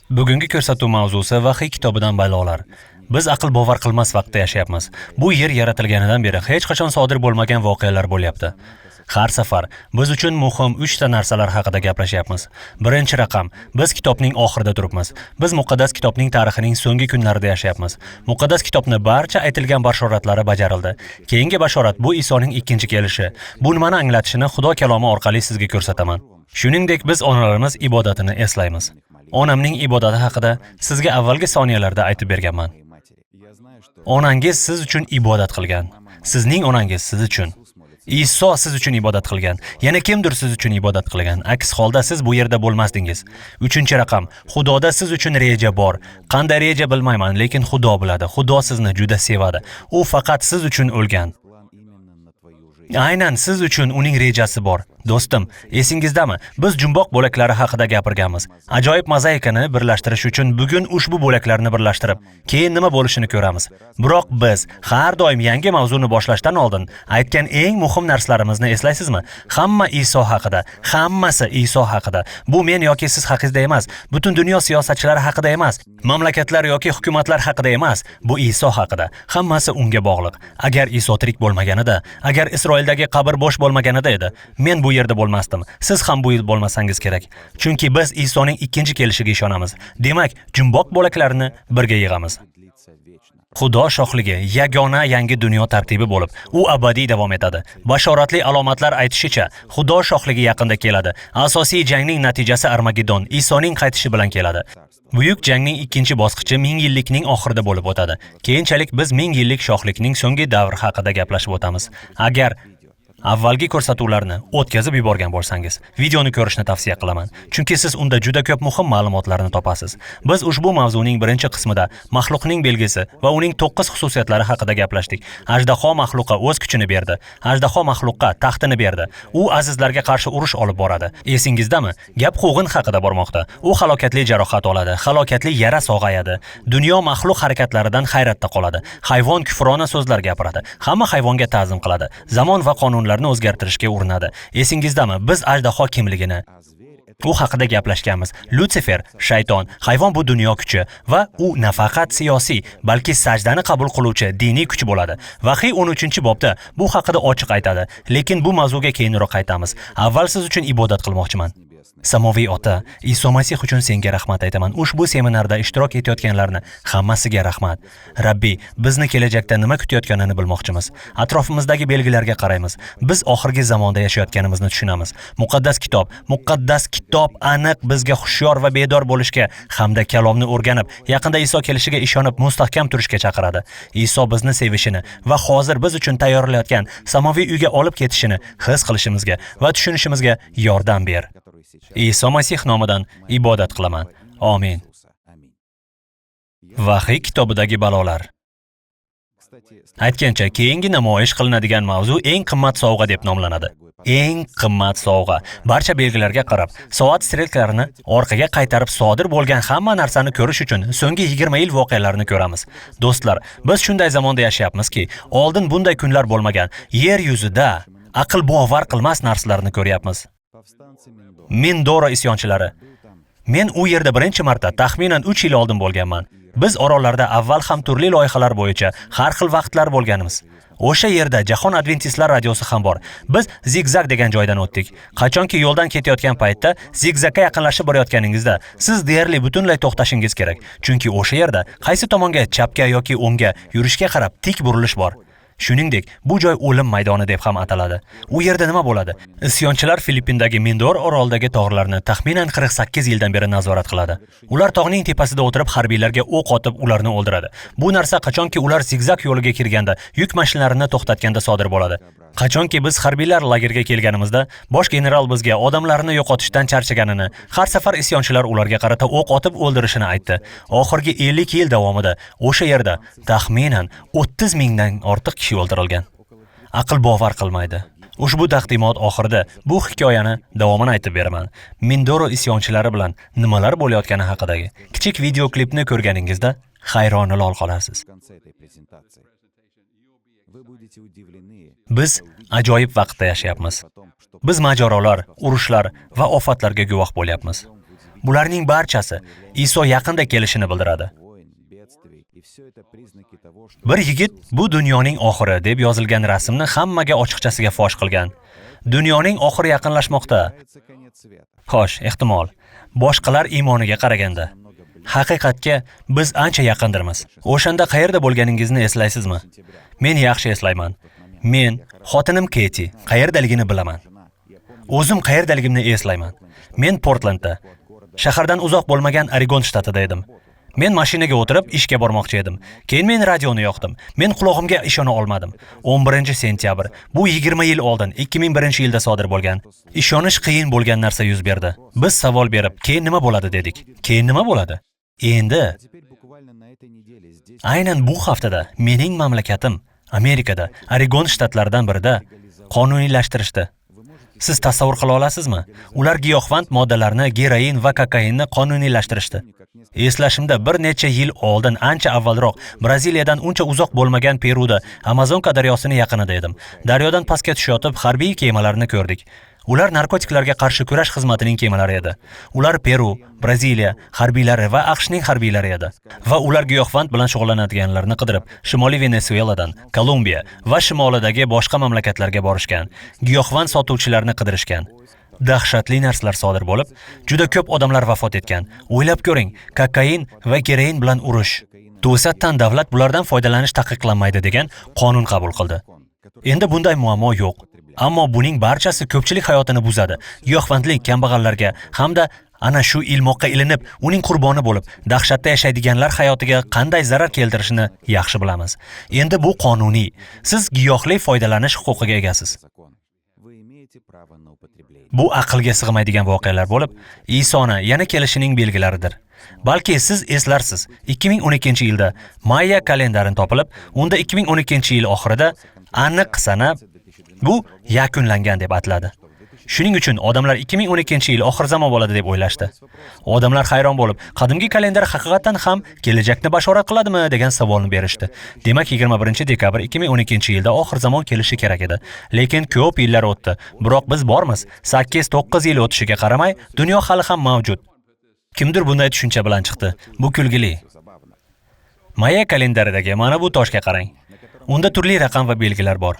Bugungi ko'rsatuv mavzusi Vahiy kitobidan balolar. Biz aql bovar qilmas vaqtda yashayapmiz. Bu yer yaratilganidan beri hech qachon sodir bo'lmagan voqealar bo'lyapti. Har safar biz uchun muhim 3 ta narsalar haqida gaplashyapmiz. Birinchi raqam, biz kitobning oxirida turibmiz. Biz muqaddas kitobning tarixining so'nggi kunlarida yashayapmiz. Muqaddas kitobni barcha aytilgan bashoratlari bajarildi. Keyingi bashorat bu Isoning ikkinchi kelishi. Bu nimani anglatishini Xudo kalomi orqali sizga ko'rsataman. Shuningdek, biz onalarimiz ibodatini eslaymiz. Onamning ibodati haqida sizga avvalgi soniyalarda aytib berganman. Onangiz siz uchun ibodat qilgan. Sizning onangiz siz uchun. Iso siz uchun ibodat qilgan. Yana kimdir siz uchun ibodat qilgan. Aks holda siz bu yerda bo'lmasdingiz. Uchinchi raqam, Xudoda siz uchun reja bor. Qanday reja bilmayman, lekin Xudo biladi. Xudo sizni juda sevadi. U faqat siz uchun o'lgan. Aynan siz uchun uning rejasi bor. Do'stim, esingizdami? Biz jumboq bo'laklari haqida gapirganmiz. Ajoyib mozaikani birlashtirish uchun bugun ushbu bo'laklarni birlashtirib, keyin nima bo'lishini ko'ramiz. Biroq biz har doim yangi mavzuni boshlashdan oldin aytgan eng muhim narsalarimizni eslaysizmi? Hamma Iso haqida, hammasi Iso haqida. Bu men yoki siz haqingizda emas, butun dunyo siyosatchilari haqida emas, mamlakatlar yoki hukumatlar haqida emas. Bu Iso haqida. Hammasi unga bog'liq. Agar Iso tirik bo'lmaganida, agar Isroildagi qabr bo'sh bo'lmaganida edi, men bu yerda bo'lmasdim. Siz ham bu yil bo'lmasangiz kerak. Chunki biz Isoning ikkinchi kelishiga ishonamiz. Demak, jumboq bo'laklarini birga yig'amiz. Xudo shohligi yagona yangi dunyo tartibi bo'lib, u abadiy davom etadi. Bashoratli alomatlar aytishicha, Xudo shohligi yaqinda keladi. Asosiy jangning natijasi Armagedon, Isoning qaytishi bilan keladi. Buyuk jangning ikkinchi bosqichi 1000 yillikning oxirida bo'lib o'tadi. Keyinchalik biz 1000 yillik shohlikning so'nggi davr haqida gaplashib o'tamiz. Agar avvalgi ko'rsatuvlarni o'tkazib yuborgan bo'lsangiz, videoni ko'rishni tavsiya qilaman. Chunki siz unda juda ko'p muhim ma'lumotlarni topasiz. Biz ushbu mavzuning birinchi qismida maxluqning belgisi va uning 9 xususiyatlari haqida gaplashdik. Ajdaho maxluqqa o'z kuchini berdi. Ajdaho maxluqqa taxtini berdi. U azizlarga qarshi urush olib boradi. Esingizdami? Gap quvg'in haqida bormoqda. U halokatli jarohat oladi, halokatli yara sog'ayadi. Dunyo maxluq harakatlaridan hayratda qoladi. Hayvon kufrona so'zlar gapiradi. Hamma hayvonga ta'zim qiladi. Zamon va qonunlarni o'zgartirishga urinadi. Esingizdami? Biz ajdaho kimligini u haqida gaplashganmiz. Lutsifer, shayton, hayvon bu dunyo kuchi va u nafaqat siyosiy, balki sajdani qabul qiluvchi diniy kuch bo'ladi. Vahiy 13-bobda bu haqida ochiq aytadi, lekin bu mavzuga keyinroq qaytamiz. Avval siz uchun ibodat qilmoqchiman. Samoviy Ota, Iso Masih uchun senga rahmat aytaman. Ushbu seminarda ishtirok etayotganlarni hammasiga rahmat. Rabbiy, bizni kelajakda nima kutayotganini bilmoqchimiz. Atrofimizdagi belgilarga qaraymiz. Biz oxirgi zamonda yashayotganimizni tushunamiz. Muqaddas kitob aniq bizga hushyor va bedor bo'lishga hamda kalomni o'rganib, yaqinda Iso kelishiga ishonib mustahkam turishga chaqiradi. Iso bizni sevishini va hozir biz uchun tayyorlayotgan samoviy uyga olib ketishini his qilishimizga va tushunishimizga yordam ber. Iso Masih nomidan ibodat qilaman. Amin. Vahiy kitobidagi balolar. Aytgancha, keyingi namoyish qilinadigan mavzu eng qimmat sovg'a deb nomlanadi. Eng qimmat sovg'a. Barcha belgilarga qarab, soat strelkalarini orqaga qaytarib sodir bo'lgan hamma narsani ko'rish uchun so'nggi 20 yil voqealarini ko'ramiz. Do'stlar, biz shunday zamonda yashayapmizki, oldin bunday kunlar bo'lmagan. Yer yuzida aql bovar qilmas narsalarni ko'ryapmiz. Mindoro isyonchilari. Men u yerda birinchi marta taxminan 3 yil oldin bo'lganman. Biz orollarda avval ham turli loyihalar bo'yicha har xil vaqtlar bo'lganimiz. O'sha yerda Jahon Adventistlar radiosi ham bor. Biz zigzag degan joydan o'tdik. Qachonki yo'ldan ketayotgan paytda zigzagga yaqinlashib borayotganingizda, siz deyarli butunlay to'xtashingiz kerak. Chunki o'sha yerda qaysi tomonga, chapga yoki o'ngga yurishga qarab tik burilish bor. Shuningdek, bu joy o'lim maydoni deb ham ataladi. U yerda nima bo'ladi? Isyonchilar Filippindagi Mindor orolidagi tog'larni taxminan 48 yildan beri nazorat qiladi. Ular tog'ning tepasida o'tirib harbiylarga o'q otib ularni o'ldiradi. Bu narsa qachonki ular zigzag yo'liga kirganda, yuk mashinalarini to'xtatganda sodir bo'ladi. Qachonki biz harbiylar lagerga kelganimizda, bosh general bizga odamlarni yo'qotishdan charchaganini, har safar isyonchilar ularga qarata o'q otib o'ldirishini aytdi. Oxirgi 50 yil davomida o'sha yerda taxminan 30 mingdan ortiq kishi o'ldirilgan. Aql bovar qilmaydi. Ushbu taqdimot oxirida bu hikoyani davomini aytib beraman. Mindoro isyonchilari bilan nimalar bo'layotgani haqidagi kichik video klipni ko'rganingizda hayron qolasiz. Biz ajoyib vaqtda yashayapmiz. Biz majarolar, urushlar va ofatlarga guvoh bo'lyapmiz. Bularning barchasi Iso yaqinda kelishini bildiradi. Bir yigit bu dunyoning oxiri deb yozilgan rasmni hammaga ochiqchasiga fosh qilgan. Dunyoning oxiri yaqinlashmoqda. Xo'sh, ehtimol boshqalar iymoniga qaraganda haqiqatga biz ancha yaqindirmiz. O'shanda qayerda bo'lganingizni eslaysizmi? Men yaxshi eslayman. Men xotinim Keti qayerdaligini bilaman. O'zim qayerdaligimni eslayman. Men Portlandda, shahardan uzoq bo'lmagan Oregon shtatida edim. Men mashinaga o'tirib ishga bormoqchi edim. Keyin men radioni yoqdim. Men quloqimga ishona olmadim. 11-sentyabr. Bu 20 yil oldin, 2001-yilda sodir bo'lgan. Ishonish qiyin bo'lgan narsa yuz berdi. Biz savol berib, keyin nima bo'ladi dedik. Keyin nima bo'ladi? Endi aynan bu haftada mening mamlakatim Amerikada, Oregon shtatlaridan birida qonuniylashtirishdi. Siz tasavvur qila olasizmi? Ular giyohvand moddalarni, geroin va kokainni qonuniylashtirishdi. Eslashimda bir necha yil oldin, ancha avvalroq Braziliyadan uncha uzoq bo'lmagan Peruda, Amazonka daryosini yaqinida edim. Daryodan pastga tushayotib harbiy kemalarni ko'rdik. Ular narkotiklarga qarshi kurash xizmatining kemalari edi. Ular Peru, Braziliya harbiylari va AQShning harbiylari edi. Va ular giyohvand bilan shug'ullanadiganlarni qidirib, Shimoliy Venesueladan, Kolumbiya va shimolidagi boshqa mamlakatlarga borishgan. Giyohvand sotuvchilarni qidirishgan. Dahshatli narsalar sodir bo'lib, juda ko'p odamlar vafot etgan. O'ylab ko'ring, kokain va geroin bilan urush. To'satdan davlat bulardan foydalanish taqiqlanmaydi degan qonun qabul qildi. Endi bunday muammo yo'q. Ammo buning barchasi ko'pchilik hayotini buzadi. Giyohvandlik kambag'allarga hamda ana shu ilmoqqa ilinib, uning qurboni bo'lib, dahshatda yashaydiganlar hayotiga qanday zarar keltirishini yaxshi bilamiz. Endi bu qonuniy. Siz giyohli foydalanish huquqiga egasiz. Bu aqlga sig'maydigan voqealar bo'lib, Isoni yana kelishining belgilaridir. Balki siz eslarsiz, 2012-yilda Mayya kalendarini topilib, unda 2012-yil oxirida aniq sana bu yakunlangan deb ataladi. Shuning uchun odamlar 2012-yil oxir zamon bo'ladi deb o'ylashdi. Odamlar hayron bo'lib, qadimgi kalendar haqiqatan ham kelajakni bashorat qiladimi degan savolni berishdi. Demak, 21-dekabr 2012-yilda oxir zamon kelishi kerak edi. Lekin ko'p yillar o'tdi. Biroq biz bormiz. 8-9 yil o'tishiga qaramay, dunyo hali ham mavjud. Kimdir bunday tushuncha bilan chiqdi. Bu kulgili. Mayya kalendaridagi mana bu toshga qarang. Unda turli raqam va belgilar bor.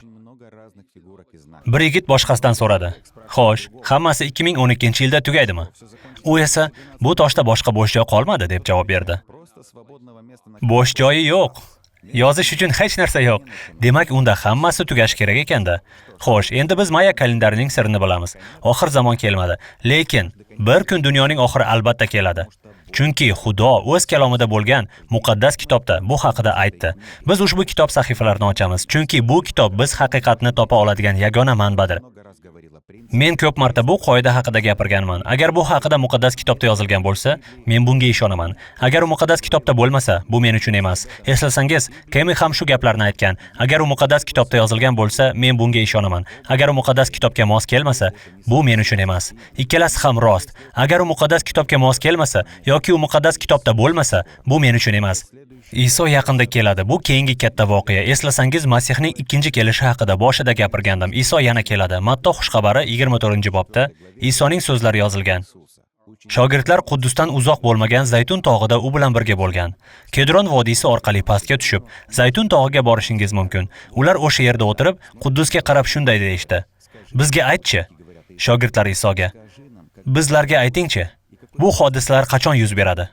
Bir yigit boshqasidan so'radi. Xo'sh, hammasi 2012-yilda tugaydimi? U esa bu toshda boshqa bo'sh joy qolmadi deb javob berdi. Bo'sh joyi yo'q. Yozish uchun hech narsa yo'q. Demak, unda hammasi tugash kerak ekanda. Xo'sh, endi biz Mayya kalendarining sirrini bilamiz. Oxir zamon kelmadi, lekin bir kun dunyoning oxiri albatta keladi. Chunki Xudo o'z kalomida bo'lgan muqaddas kitobda bu haqida aytdi. Biz ushbu kitob sahifalarini ochamiz, chunki bu kitob biz haqiqatni topa oladigan yagona manbadir. Men ko'p marta bu qoida haqida gapirganman. Agar bu haqida muqaddas kitobda yozilgan bo'lsa, men bunga ishonaman. Agar u muqaddas kitobda bo'lmasa, bu men uchun emas. Eslasangiz, Kemi ham shu gaplarni aytgan. Agar u muqaddas kitobda yozilgan bo'lsa, men bunga ishonaman. Agar u muqaddas kitobga mos kelmasa, bu men uchun emas. Ikkalasi ham rost. Agar u muqaddas kitobga mos kelmasa yoki u muqaddas kitobda bo'lmasa, bu men uchun emas. Iso yaqinda keladi. Bu keyingi katta voqea. Eslasangiz, Masihning ikkinchi kelishi haqida boshida gapirgandim. Iso yana keladi. Matto xushxabari 24-bobda Isoning so'zlari yozilgan. Shogirdlar Quddusdan uzoq bo'lmagan Zaytun tog'ida u bilan birga bo'lgan. Kedron vodiysi orqali pastga tushib, Zaytun tog'iga borishingiz mumkin. Ular o'sha yerda o'tirib, Quddusga qarab shunday deyishdi. Bizga aytchi. Shogirdlar Isoga. Bizlarga aytingchi. Bu hodisalar qachon yuz beradi?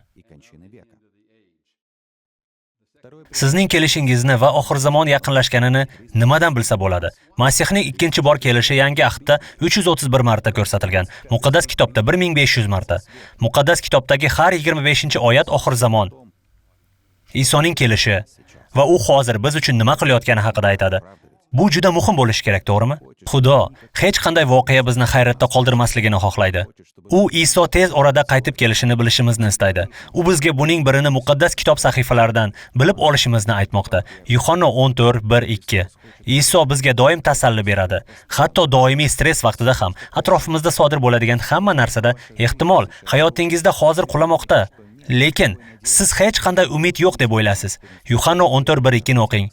Sizning kelishingizni va oxir zamon yaqinlashganini nimadan bilsa bo'ladi? Masihning ikkinchi bor kelishi yangi ahdda 331 marta ko'rsatilgan. Muqaddas kitobda 1500 marta. Muqaddas kitobdagi har 25-oyat oxir zamon. Isoning kelishi va u hozir biz uchun nima qilayotgani haqida aytadi. Bu juda muhim bo'lishi kerak, to'g'rimi? Xudo hech qanday voqea bizni hayratda qoldirmasligini xohlaydi. U Iso tez orada qaytib kelishini bilishimizni istaydi. U bizga buning birini muqaddas kitob sahifalaridan bilib olishimizni aytmoqda. Yuhanna 14:1-2. Iso bizga doim tasalli beradi. Hatto doimiy stress vaqtida ham, atrofimizda sodir bo'ladigan hamma narsada ehtimol hayotingizda hozir qulamoqda, lekin siz hech qanday umid yo'q deb o'ylaysiz. Yuhanna 14:1-2 ni o'qing.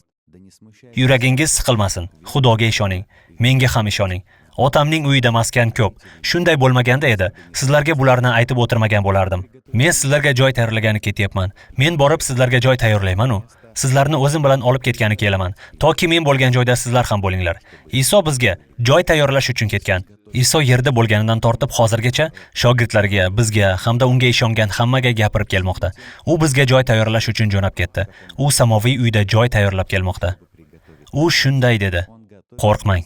Yuragingiz siqilmasin. Xudoga ishoning. Menga ham ishoning. Otamning uyida maskan ko'p. Shunday bo'lmaganda edi, sizlarga bularni aytib o'tirmagan bo'lardim. Men sizlarga joy tayyorlagani ketyapman. Men borib sizlarga joy tayyorlayman-u. Sizlarni o'zim bilan olib ketgani kelaman. Toki men bo'lgan joyda sizlar ham bo'linglar. Iso bizga joy tayyorlash uchun ketgan. Iso yerda bo'lganidan tortib hozirgacha shogirdlarga, bizga hamda unga ishongan hammaga gapirib kelmoqda. U bizga joy tayyorlash uchun jo'nab ketdi. U samoviy uyda joy tayyorlab kelmoqda. U shunday dedi: Qo'rqmang.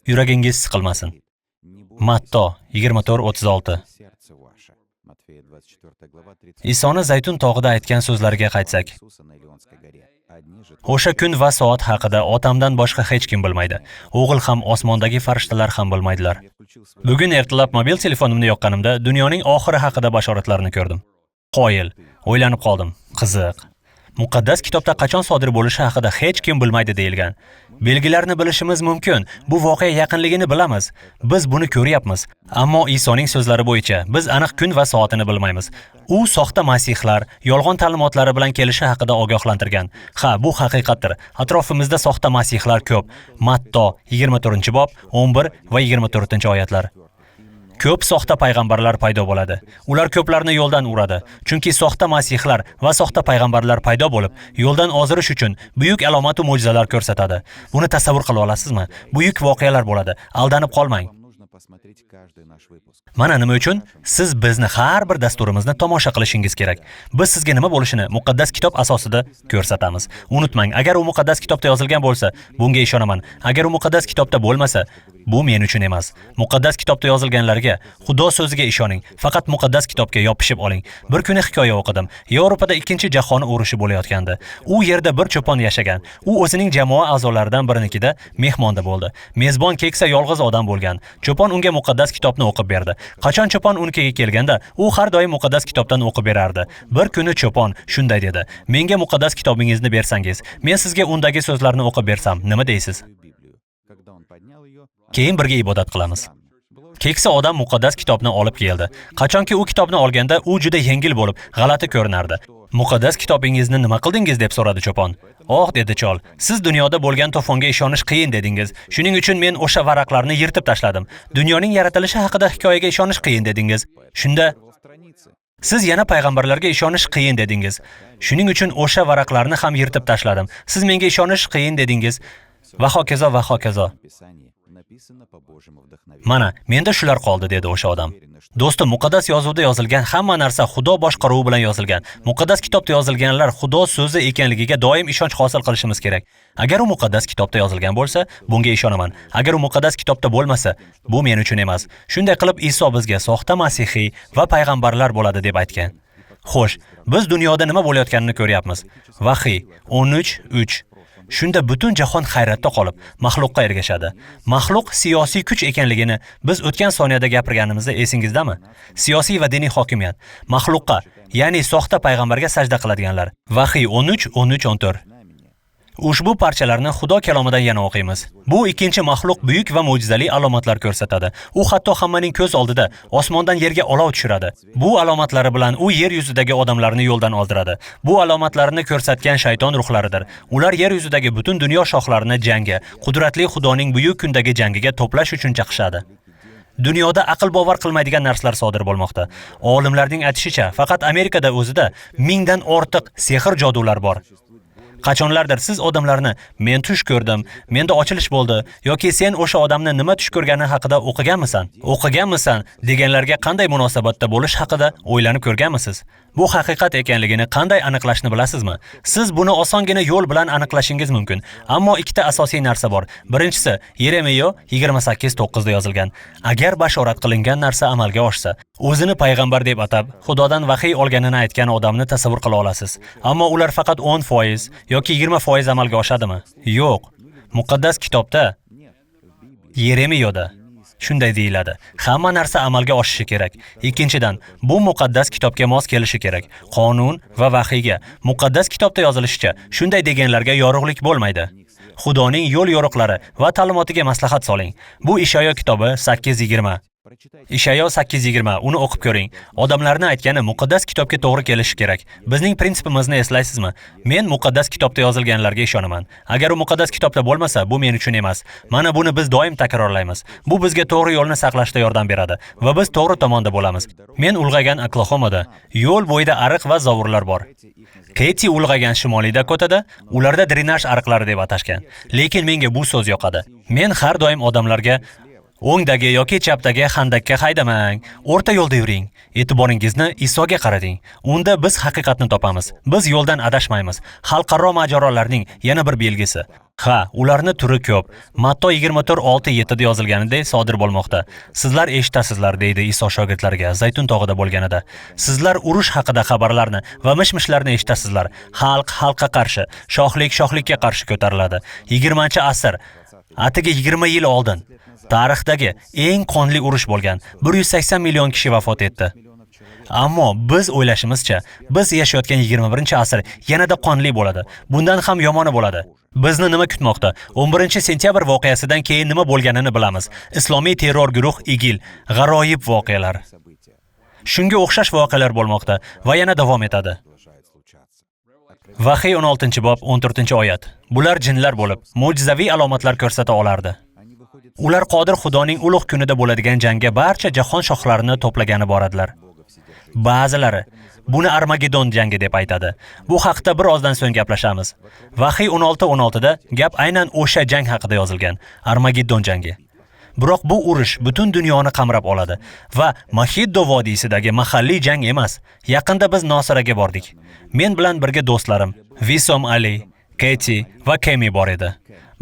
Yuragingiz siqilmasin. Matto 24:36. Isoni Zaytun tog'ida aytgan so'zlariga qaytsak, o'sha kun va soat haqida otamdan boshqa hech kim bilmaydi. O'g'il ham, osmondagi farishtalar ham bilmaydilar. Bugun ertalab mobil telefonimni yoqqanimda dunyoning oxiri haqida bashoratlarni ko'rdim. Qoyil, o'ylanib qoldim. Qiziq. Muqaddas kitobda qachon sodir bo'lishi haqida hech kim bilmaydi deyilgan. Belgilarni bilishimiz mumkin. Bu voqea yaqinligini bilamiz. Biz buni ko'ryapmiz. Ammo Isoning so'zlari bo'yicha biz aniq kun va soatini bilmaymiz. U soxta masihlar, yolg'on ta'limotlari bilan kelishi haqida ogohlantirgan. Ha, bu haqiqatdir. Atrofimizda soxta masihlar ko'p. Matto 24-bob 11 va 24-oyatlar. Ko'p soxta payg'ambarlar paydo bo'ladi. Ular ko'plarni yo'ldan uradi. Chunki soxta masihlar va soxta payg'ambarlar paydo bo'lib, yo'ldan ozirish uchun buyuk alomat va mo'jizalar ko'rsatadi. Buni tasavvur qila olasizmi? Buyuk voqealar bo'ladi. Aldanib qolmang. Mana nima uchun siz bizni har bir dasturimizni tomosha qilishingiz kerak. Biz sizga nima bo'lishini muqaddas kitob asosida ko'rsatamiz. Unutmang, agar u muqaddas kitobda yozilgan bo'lsa, bunga ishonaman. Agar u muqaddas kitobda bo'lmasa, bu men uchun emas. Muqaddas kitobda yozilganlarga, Xudo so'ziga ishoning. Faqat muqaddas kitobga yopishib oling. Bir kuni hikoya o'qidim. Yevropada 2-jahon urushi bo'layotgandi. U yerda bir cho'pon yashagan. U o'zining jamoa a'zolaridan birinikida mehmonda bo'ldi. Mezbon keksa yolg'iz odam bo'lgan. Cho'pon unga muqaddas kitobni o'qib berdi. Qachon cho'pon unikiga kelganda, u har doim muqaddas kitobdan o'qib berardi. Bir kuni cho'pon shunday dedi: "Menga muqaddas kitobingizni bersangiz, men sizga undagi so'zlarni o'qib bersam, nima deysiz?" Keyin birga ibodat qilamiz. Keksa odam muqaddas kitobni olib keldi. Qachonki u kitobni olganda, u juda yengil bo'lib, g'alati ko'rinardi. "Muqaddas kitobingizni nima qildingiz?" deb so'radi cho'pon. "Oh", dedi chol, "siz dunyoda bo'lgan to'fonga ishonish qiyin dedingiz. Shuning uchun men o'sha varaqlarni yirtib tashladim. Dunyoning yaratilishi haqida hikoyaga ishonish qiyin dedingiz. Shunda siz yana payg'ambarlarga ishonish qiyin dedingiz. Shuning uchun o'sha varaqlarni ham yirtib tashladim. Siz menga ishonish qiyin dedingiz." Va hokazo va hokazo. Mana, menda shular qoldi, dedi o'sha odam. Do'stim, muqaddas yozuvda yozilgan hamma narsa Xudo boshqaruvi bilan yozilgan. Muqaddas kitobda yozilganlar Xudo so'zi ekanligiga doim ishonch hosil qilishimiz kerak. Agar u muqaddas kitobda yozilgan bo'lsa, bunga ishonaman. Agar u muqaddas kitobda bo'lmasa, bu men uchun emas. Shunday qilib Iso bizga soxta masihiy va payg'ambarlar bo'ladi deb aytgan. Xo'sh, biz dunyoda nima bo'layotganini ko'ryapmiz. Vahiy 13:3. Shunda butun jahon hayratda qolib, maxluqqa ergashadi. Maxluq siyosiy kuch ekanligini biz o'tgan soniyada gapirganimizda esingizdami? Siyosiy va diniy hokimiyat. Maxluqqa, ya'ni soxta payg'ambarga sajda qiladiganlar. Vahiy 13:13-14. Ushbu parchalarni Xudo kalomidan yana o'qiymiz. Bu ikkinchi maxluq buyuk va mo'jizali alomatlar ko'rsatadi. U hatto hammaning ko'z oldida osmondan yerga olov tushiradi. Bu alomatlari bilan u yer yuzidagi odamlarni yo'ldan oldiradi. Bu alomatlarni ko'rsatgan shayton ruhlaridir. Ular yer yuzidagi butun dunyo shohlarini jangga, qudratli Xudoning buyuk kundagi jangiga to'plash uchun chaqishadi. Dunyoda aql bovar qilmaydigan narsalar sodir bo'lmoqda. Olimlarning aytishicha, faqat Amerikada o'zida 1000 dan ortiq sehr jodular bor. Qachonlardir siz odamlarni "Men tush ko'rdim, menda ochilish bo'ldi" yoki "Sen o'sha odamni nima tush ko'rgani haqida o'qiganmisan deganlarga qanday munosabatda bo'lish haqida o'ylanib ko'rganmisiz? Bu haqiqat ekanligini qanday aniqlashni bilasizmi? Siz buni osongina yo'l bilan aniqlashingiz mumkin. Ammo ikkita asosiy narsa bor. Birinchisi, Yeremiyo 28:9 da yozilgan. Agar bashorat qilingan narsa amalga oshsa, o'zini payg'ambar deb atab, Xudodan vahiy olganini aytgan odamni tasavvur qila olasiz. Ammo ular faqat 10% yoki 20% amalga oshadimi? Yo'q. Muqaddas kitobda, Yeremiyoda shunday deyiladi. Hamma narsa amalga oshishi kerak. Ikkinchidan, bu muqaddas kitobga mos kelishi kerak. Qonun va vahiyga. Muqaddas kitobda yozilishicha, shunday deganlarga yorug'lik bo'lmaydi. Xudoning yo'l yo'riqlari va ta'limotiga maslahat soling. Bu Ishoyo kitobi 8:20. Ishayo 8:20 uni o'qib ko'ring. Odamlarning aytgani muqaddas kitobga to'g'ri kelishi kerak. Bizning prinsipimizni eslaysizmi? Men muqaddas kitobda yozilganlarga ishonaman. Agar u muqaddas kitobda bo'lmasa, bu men uchun emas. Mana buni biz doim takrorlaymiz. Bu bizga to'g'ri yo'lni saqlashda yordam beradi va biz to'g'ri tomonda bo'lamiz. Men ulg'aygan Oklahomada yo'l bo'yida ariq va zovurlar bor. Katy ulg'aygan Shimoliy Dakotada ularda drenaj ariqlari deb atashgan. Lekin menga bu so'z yoqadi. Men har doim odamlarga o'ngdagi yoki chapdagi xandaqqa haydamang, o'rta yo'lda yuring. E'tiboringizni Isoga qarating. Unda biz haqiqatni topamiz. Biz yo'ldan adashmaymiz. Xalqaro mojarolarning yana bir belgisi. Ha, ularni turi ko'p. Matto 24:6-7 da yozilganidek sodir bo'lmoqda. Sizlar eshitasizlar, deydi Iso shogirdlariga Zaytun tog'ida bo'lganida. Sizlar urush haqida xabarlarni va mishmishlarni eshitasizlar. Xalq xalqqa qarshi, shohlik shohlikka qarshi ko'tariladi. 20-asr, atigi 20 yil oldin tarixdagi eng qonli urush bo'lgan. 180 million kishi vafot etdi. Ammo biz o'ylashimizcha, biz yashayotgan 21-asr yanada qonli bo'ladi. Bundan ham yomoni bo'ladi. Bizni nima kutmoqda? 11-sentyabr voqeasidan keyin nima bo'lganini bilamiz. Islomiy terror guruh IGIL, g'aroyib voqealar. Shunga o'xshash voqealar bo'lmoqda va yana davom etadi. Vahiy 16-bob 14-oyat. Bular jinlar bo'lib, mo'jizaviy alomatlar ko'rsata olardi. Ular qodir Xudoning ulug' kunida bo'ladigan jangga barcha jahon shohlarini to'plagani boradilar. Ba'zilari buni Armagedon jangi deb aytadi. Bu haqda bir ozdan so'ng gaplashamiz. Vahiy 16:16 da gap aynan o'sha jang haqida yozilgan, Armagedon jangi. Biroq bu urush butun dunyoni qamrab oladi va Mahiddo vodiysidagi mahalliy jang emas. Yaqinda biz Nosiraga bordik. Men bilan birga do'stlarim Visom Ali, Katy va Kemi bor edi.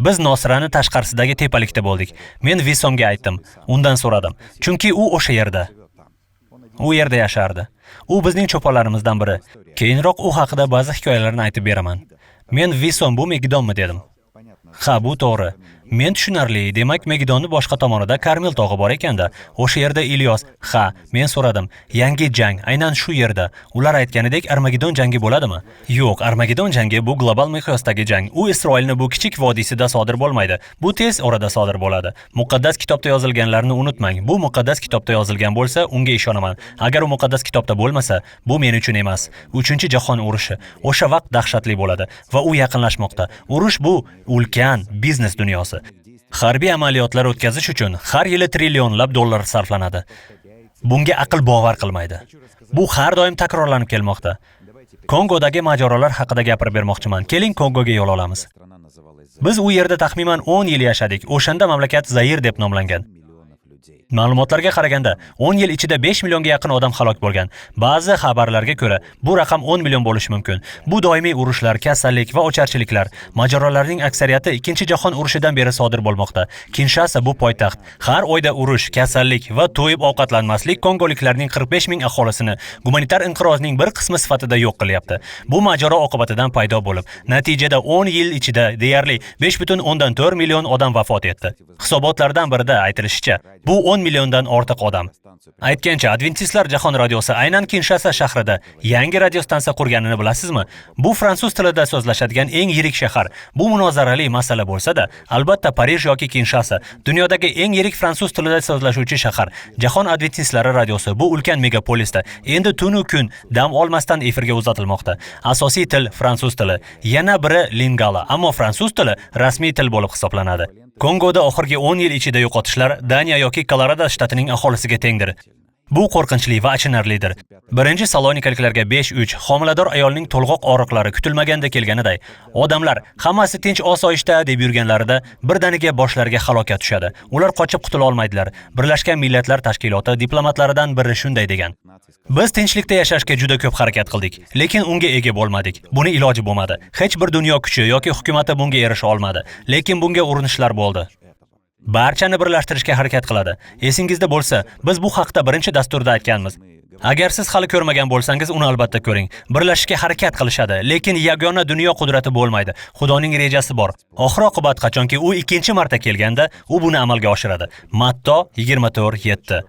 Biz Nosirani tashqarisidagi tepalikda bo'ldik. Men Visomga aytdim, undan so'radim, chunki u o'sha yerda. U yerda yashardi. U bizning cho'ponlarimizdan biri. Keyinroq u haqida ba'zi hikoyalarni aytib beraman. Men Visom bu Megidonmi dedim. Ha, bu to'g'ri. Men tushunarli, demak Megidonni boshqa tomonida Karmel tog'i bor ekanda. O'sha yerda Ilyos. Ha, men so'radim. Yangi jang aynan shu yerda. Ular aytganidek Armagedon jangi bo'ladimi? Yo'q, Armagedon jangi bu global miqyosdagi jang. U Isroilni bu kichik vodiysida sodir bo'lmaydi. Bu tez orada sodir bo'ladi. Muqaddas kitobda yozilganlarni unutmang. Bu muqaddas kitobda yozilgan bo'lsa, unga ishonaman. Agar u muqaddas kitobda bo'lmasa, bu men uchun emas. 3-jahon urushi o'sha vaqt dahshatli bo'ladi va u yaqinlashmoqda. Urush bu ulkan biznes dunyosi. Harbiy amaliyotlar o'tkazish uchun har yili trillionlab dollar sarflanadi. Bunga aql bovar qilmaydi. Bu har doim takrorlanib kelmoqda. Kongodagi mojarolar haqida gapirib bermoqchiman. Keling Kongoga yo'l olamiz. Biz u yerda taxminan 10 yil yashadik. O'shanda mamlakat Zair deb nomlangan. Ma'lumotlarga qaraganda 10 yil ichida 5 millionga yaqin odam halok bo'lgan. Ba'zi xabarlarga ko'ra, bu raqam 10 million bo'lishi mumkin. Bu doimiy urushlar, kasallik va ocharchiliklar. Mojarolarning aksariyati 2-jahon urushidan beri sodir bo'lmoqda. Kinshasa bu poytaxt. Har oyda urush, kasallik va to'yib ovqatlanmaslik kongoliklarning 45 ming aholisini gumanitar inqirozning bir qismi sifatida yo'q qilyapti. Bu mojaro oqibatidan paydo bo'lib, natijada 10 yil ichida deyarli 5.4 million odam vafot etdi. Hisobotlardan birida aytilishicha, bu 10 milliondan ortiq odam. Aytgancha, Adventistlar jahon radiosi aynan Kinshasa shahrida yangi radiostansiya qurganini bilasizmi? Bu fransuz tilida so'zlashadigan eng yirik shahar. Bu munozarali masala bo'lsa-da, albatta Parij yoki Kinshasa dunyodagi eng yirik fransuz tilida so'zlashuvchi shahar. Jahon Adventistlari radiosi bu ulkan megapolisda endi tunu kun dam olmasdan efirga uzatilmoqda. Asosiy til fransuz tili, yana biri lingala, ammo fransuz tili rasmiy til bo'lib hisoblanadi. Kongoda oxirgi 10 yil ichida yo'qotishlar Daniya yoki Kolorado shtatining aholisiga tengdir. Bu qo'rqinchli va achinarlidir. Birinchi Salonikaliklarga 5:3 homilador ayolning to'lg'oq og'riqlari kutilmaganda kelganiday, odamlar hammasi tinch osoyishta deb yurganlarida birdaniga boshlariga halokat tushadi. Ular qochib qutula olmaydilar. Birlashgan Millatlar Tashkiloti diplomatlaridan biri shunday degan. Biz tinchlikda yashashga juda ko'p harakat qildik, lekin unga ega bo'lmadik. Buni iloji bo'lmadi. Hech bir dunyo kuchi yoki hukumatı bunga erisha olmadi, lekin bunga urinishlar bo'ldi. Barchani birlashtirishga harakat qiladi. Esingizda bo'lsa, biz bu haqda birinchi dasturda aytganmiz. Agar siz hali ko'rmagan bo'lsangiz, uni albatta ko'ring. Birlashishga harakat qilishadi, lekin yagona dunyo qudrati bo'lmaydi. Xudoning rejasi bor. Oxir-oqibat qachonki u ikkinchi marta kelganda, u buni amalga oshiradi. Matto 24:7.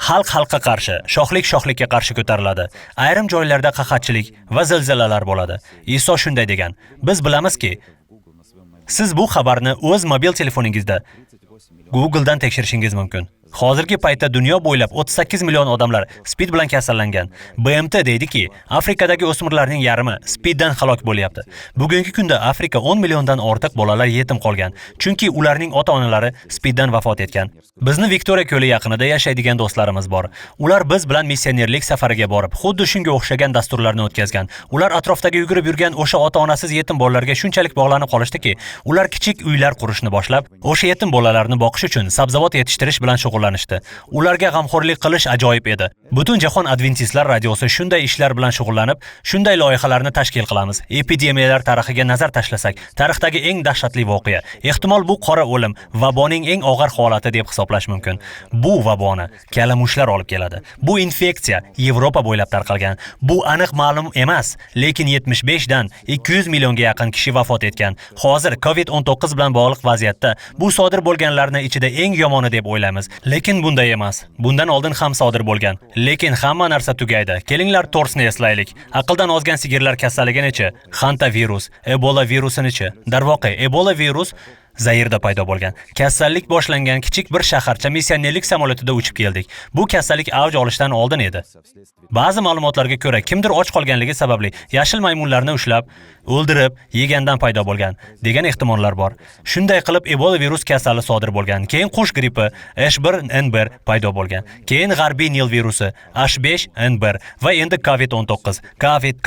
Xalq xalqqa qarshi, shohlik shohlikka qarshi ko'tariladi. Ayrim joylarda qahatchilik va zilzilalar bo'ladi. Iso shunday degan. Biz bilamizki, siz bu xabarni o'z mobil telefoningizda Google'dan tekshirishingiz mumkin. Hozirgi paytda dunyo bo'ylab 38 million odamlar SPID bilan kasallangan. BMT deydiki, Afrikadagi o'smirlarning yarmi SPIDdan halok bo'lyapti. Bugungi kunda Afrika 10 milliondan ortiq bolalar yetim qolgan, chunki ularning ota-onalari SPIDdan vafot etgan. Bizni Viktoriya ko'li yaqinida yashaydigan do'stlarimiz bor. Ular biz bilan missionerlik safariga borib, xuddi shunga o'xshagan dasturlarni o'tkazgan. Ular atrofdagi yugurib yurgan o'sha ota-onasiz yetim bolalarga shunchalik bog'lanib qolishdiki, ular kichik uylar qurishni boshlab, o'sha yetim bolalarni boqish uchun sabzavot yetishtirish bilan shug'ullanishdi. Ularga g'amxo'rlik qilish ajoyib edi. Butun jahon Adventistlar radiosi shunday ishlar bilan shug'ullanib, shunday loyihalarni tashkil qilamiz. Epidemiyalar tarixiga nazar tashlasak, tarixdagi eng dahshatli voqea, ehtimol bu qora o'lim, vaboning eng og'ir holati deb hisoblash mumkin. Bu vaboni kalamushlar olib keladi. Bu infeksiya Yevropa bo'ylab tarqalgan. Bu aniq ma'lum emas, lekin 75 dan 200 millionga yaqin kishi vafot etgan. Hozir COVID-19 bilan bog'liq vaziyatda bu sodir bo'lganlarning ichida eng yomoni deb o'ylaymiz. Lekin bunday emas. Bundan oldin ham sodir bo'lgan. Lekin hamma narsa tugaydi. Kelinglar to'rsni eslaylik. Aqldan ozgan sigirlar kasalligini-chi, hantavirus, Ebola virusini-chi. Darvoqe, Ebola virus Zairda paydo bo'lgan. Kasallik boshlangan kichik bir shaharcha missionerlik samolyotida uchib keldik. Bu kasallik avj olishdan oldin edi. Ba'zi ma'lumotlarga ko'ra, kimdir och qolganligi sababli yashil maymunlarni ushlab, o'ldirib, yegandan paydo bo'lgan degan ehtimollar bor. Shunday qilib Ebola virus kasali sodir bo'lgan. Keyin qush grippi H1N1 paydo bo'lgan. Keyin g'arbiy Nil virusi H5N1 va endi COVID-19.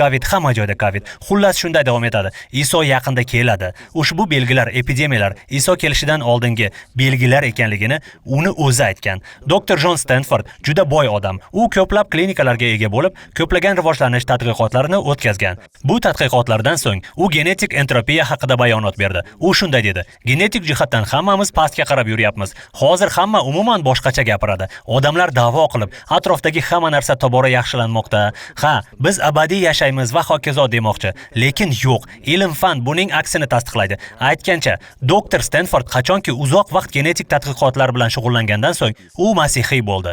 Covid hamma joyda Covid. Xullas shunday davom etadi. Iso yaqinda keladi. Ushbu belgilar, epidemiyalar Iso kelishidan oldingi belgilar ekanligini uni o'zi aytgan. Dr. John Stanford juda boy odam. U ko'plab klinikalarga ega bo'lib, ko'plagan rivojlanish tadqiqotlarini o'tkazgan. Bu tadqiqotlardan so'ng u genetik entropiya haqida bayonot berdi. U shunday dedi: "Genetik jihatdan hammamiz pastga qarab yuryapmiz. Hozir hamma umuman boshqacha gapiradi. Odamlar da'vo qilib, atrofdagi hamma narsa tobora yaxshilanmoqda. Ha, biz abadiy yashaymiz va hokazo demoqchi. Lekin yo'q, ilm-fan buning aksini tasdiqlaydi." Aytgancha, Dr. Stanford qachonki uzoq vaqt genetik tadqiqotlar bilan shug'ullangandan so'ng u masixiy bo'ldi.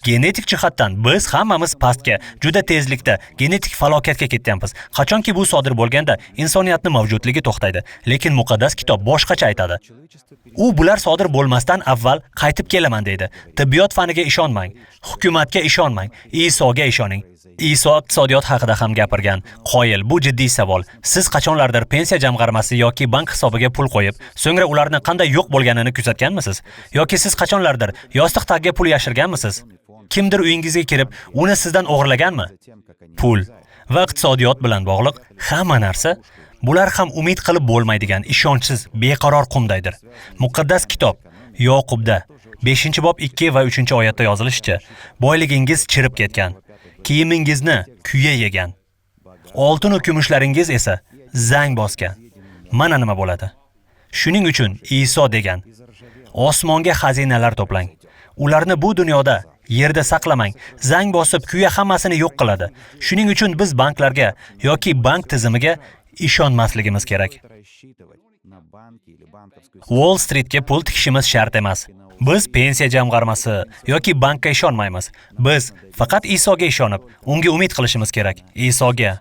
Genetik jihatdan biz hammamiz pastga, juda tezlikda genetik falokatga ketyapmiz. Qachonki bu sodir bo'lganda insoniyatning mavjudligi to'xtaydi, lekin muqaddas kitob boshqacha aytadi. U bular sodir bo'lmasdan avval qaytib kelaman deydi. Tibbiyot faniga ishonmang, hukumatga ishonmang, Isoga ishoning. Iso iqtisodiyot haqida ham gapirgan. Qoyil, bu jiddiy savol. Siz qachonlardir pensiya jamg'armasi yoki bank hisobiga pul qo'yib, so'ngra ularni qanday yo'q bo'lganini kuzatganmisiz? Yoki siz qachonlardir yostiq tagiga pul yashirganmisiz? Kimdir uyingizga kirib, uni sizdan o'g'irlaganmi? Pul va iqtisodiyot bilan bog'liq hamma narsa bular ham umid qilib bo'lmaydigan ishonchsiz, beqaror qumdaydir. Muqaddas kitob Yoqubda 5-bob 2 va 3-oyatda yozilishicha, boyligingiz chirib ketgan, kiyimingizni kuya yegan, oltin va kumushlaringiz esa zang bosgan. Mana nima bo'ladi. Shuning uchun Iso degan: osmonga xazinalar to'plang. Ularni bu dunyoda yerda saqlamang. Zang bosib kuya hammasini yo'q qiladi. Shuning uchun biz banklarga yoki bank tizimiga ishonmasligimiz kerak. Wall Streetga pul tikishimiz shart emas. Biz pensiya jamg'armasi yoki bankka ishonmaymiz. Biz faqat Isoga ishonib, unga umid qilishimiz kerak. Isoga.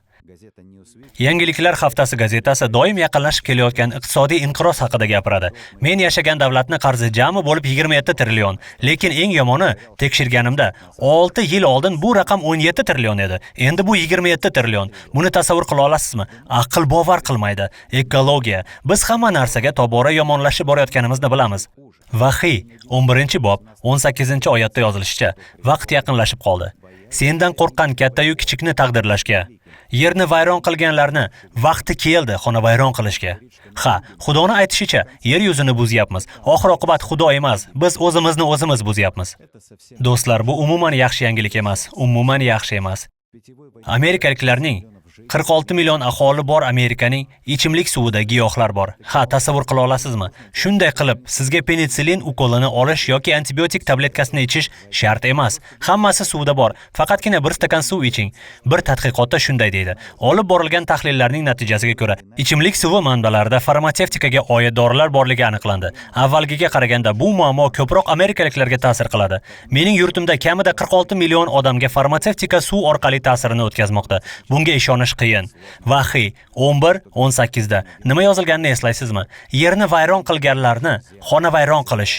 Yangiliklar haftasi gazetasi doim yaqinlashib kelayotgan iqtisodiy inqiroz haqida gapiradi. Men yashagan davlatning qarzi jami bo'lib 27 trillion, lekin eng yomoni tekshirganimda 6 yil oldin bu raqam 17 trillion edi. Endi bu 27 trillion. Buni tasavvur qila olasizmi? Aql bovar qilmaydi. Ekologiya. Biz hamma narsaga tobora yomonlashib borayotganimizni bilamiz. Vahiy 11-bob 18-oyatda yozilishicha, vaqt yaqinlashib qoldi. Sendan qo'rqqan katta-yu kichikni taqdirlashga, yerni vayron qilganlarni vaqti keldi xona vayron qilishga. Ha, Xudoni aytishicha, yer yuzini buzyapmiz. Oxir-oqibat Xudo emas, biz o'zimizni o'zimiz buzyapmiz. Do'stlar, bu umuman yaxshi yangilik emas, umuman yaxshi emas. Amerikaliklarning 46 million aholi bor Amerikaning ichimlik suvida giyohlar bor. Ha, tasavvur qila olasizmi? Shunday qilib, sizga penitsilin ukolini olish yoki antibiotik tabletkasini ichish shart emas. Hammasi suvda bor. Faqatgina bir stakan suv iching. Bir tadqiqotda shunday deydi. Olib borilgan tahlillarning natijasiga ko'ra, ichimlik suvi manbalarida farmatsevtikaga oid dorilar borligi aniqlandi. Avvalgiga qaraganda bu muammo ko'proq amerikaliklarga ta'sir qiladi. Mening yurtimda kamida 46 million odamga farmatsevtika suv orqali ta'sirini o'tkazmoqda. Bunga ishonish qiyin. Vahiy 11:18 da nima yozilganini eslaysizmi? Yerni vayron qilganlarni xona vayron qilish.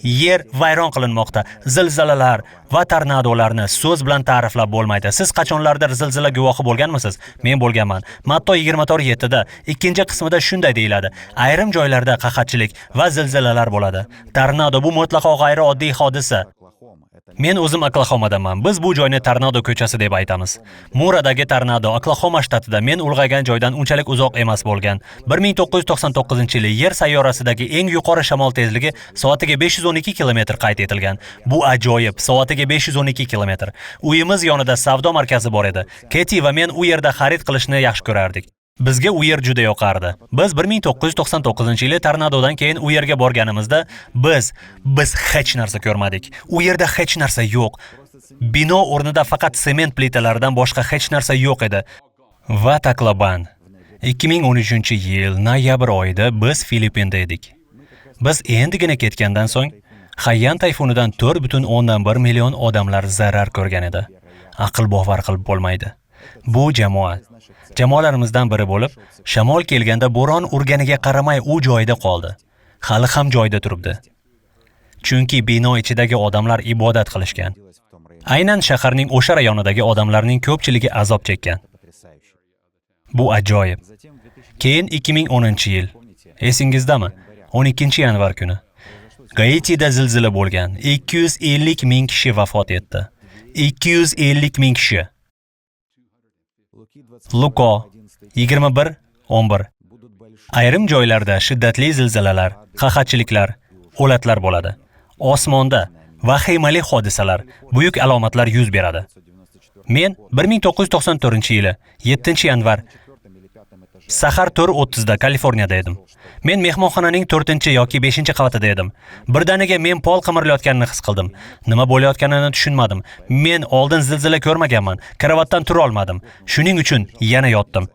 Yer vayron qilinmoqda. Zilzilalar va tornadolarni so'z bilan ta'riflab bo'lmaydi. Siz qachonlardir zilzila guvohi bo'lganmisiz? Men bo'lganman. Matto 24:7da ikkinchi qismida shunday deyiladi. Ayrim joylarda qahatchilik va zilzilalar bo'ladi. Tornado bu mutlaqo g'ayrioddiy hodisa. Men o'zim Oklahomadanman. Biz bu joyni Tornado ko'chasi deb aytamiz. Muradagi tornado Oklahoma shtatida men ulg'aygan joydan unchalik uzoq emas bo'lgan. 1999-yili Yer sayyorasidagi eng yuqori shamol tezligi soatiga 512 kilometr qayd etilgan. Bu ajoyib, soatiga 512 kilometr. Uyimiz yonida savdo markazi bor edi. Keti va men u yerda xarid qilishni yaxshi ko'rardik. Bizga u yer juda yoqardi. Biz 1999-yili tornadodan keyin u yerga borganimizda biz hech narsa ko'rmadik. U yerda hech narsa yo'q. Bino o'rnida faqat sement plitalaridan boshqa hech narsa yo'q edi. Va Tacloban. 2013-yil noyabr oyida biz Filippinda edik. Biz endigina ketgandan so'ng Haiyan tayfunidan 4,1 million odamlar zarar ko'rgan edi. Aql bovar qilib bo'lmaydi. Bu jamoalarimizdan biri bo'lib, shamol kelganda bo'ron urganiga qaramay u joyida qoldi. Hali ham joyida turibdi. Chunki bino ichidagi odamlar ibodat qilishgan. Aynan shaharning o'sha rayonidagi odamlarning ko'pchiligi azob chekkan. Bu ajoyib. Keyin 2010-yil. Esingizdami? 12-yanvar kuni. Gaitida zilzila bo'lgan. 250 ming kishi vafot etdi. 250 ming kishi. Luko 21:11. Ayrim joylarda shiddatli zilzilalar, qahatchiliklar, o'latlar bo'ladi. Osmonda vahimali hodisalar, buyuk alomatlar yuz beradi. Men 1994-yili 7-yanvar sahar 4:30da Kaliforniyada edim. Men mehmonxonaning 4 yoki 5-qavatida edim. Birdaniga men pol qimirlayotganini his qildim. Nima bo'layotganini tushunmadim. Men oldin zilzila ko'rmaganman. Karavotdan tura olmadim. Shuning uchun yana yotdim.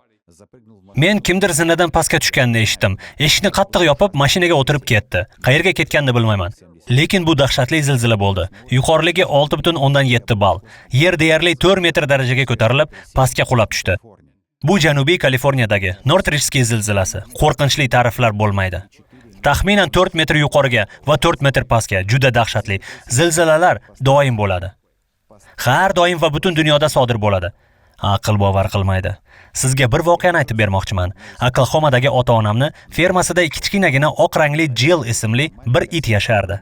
Men kimdir zinadan pastga tushganini eshitdim. Eshikni qattiq yopib, mashinaga o'tirib ketdi. Qayerga ketganini bilmayman. Lekin bu dahshatli zilzila bo'ldi. Yuqoriligi 6,7 ball. Yer deyarli 4 metr darajaga ko'tarilib, pastga qulab tushdi. Bu Janubiy Kaliforniyadagi Northridge zilzilasi. Qo'rqinchli ta'riflar bo'lmaydi. Taxminan 4 metr yuqoriga va 4 metr pastga juda dahshatli zilzilalar doim bo'ladi. Har doim va butun dunyoda sodir bo'ladi. Aql bovar qilmaydi. Sizga bir voqeani aytib bermoqchiman. Oklahomadagi ota-onamni fermasida kichkinagina oq rangli Jill ismli bir it yashardi.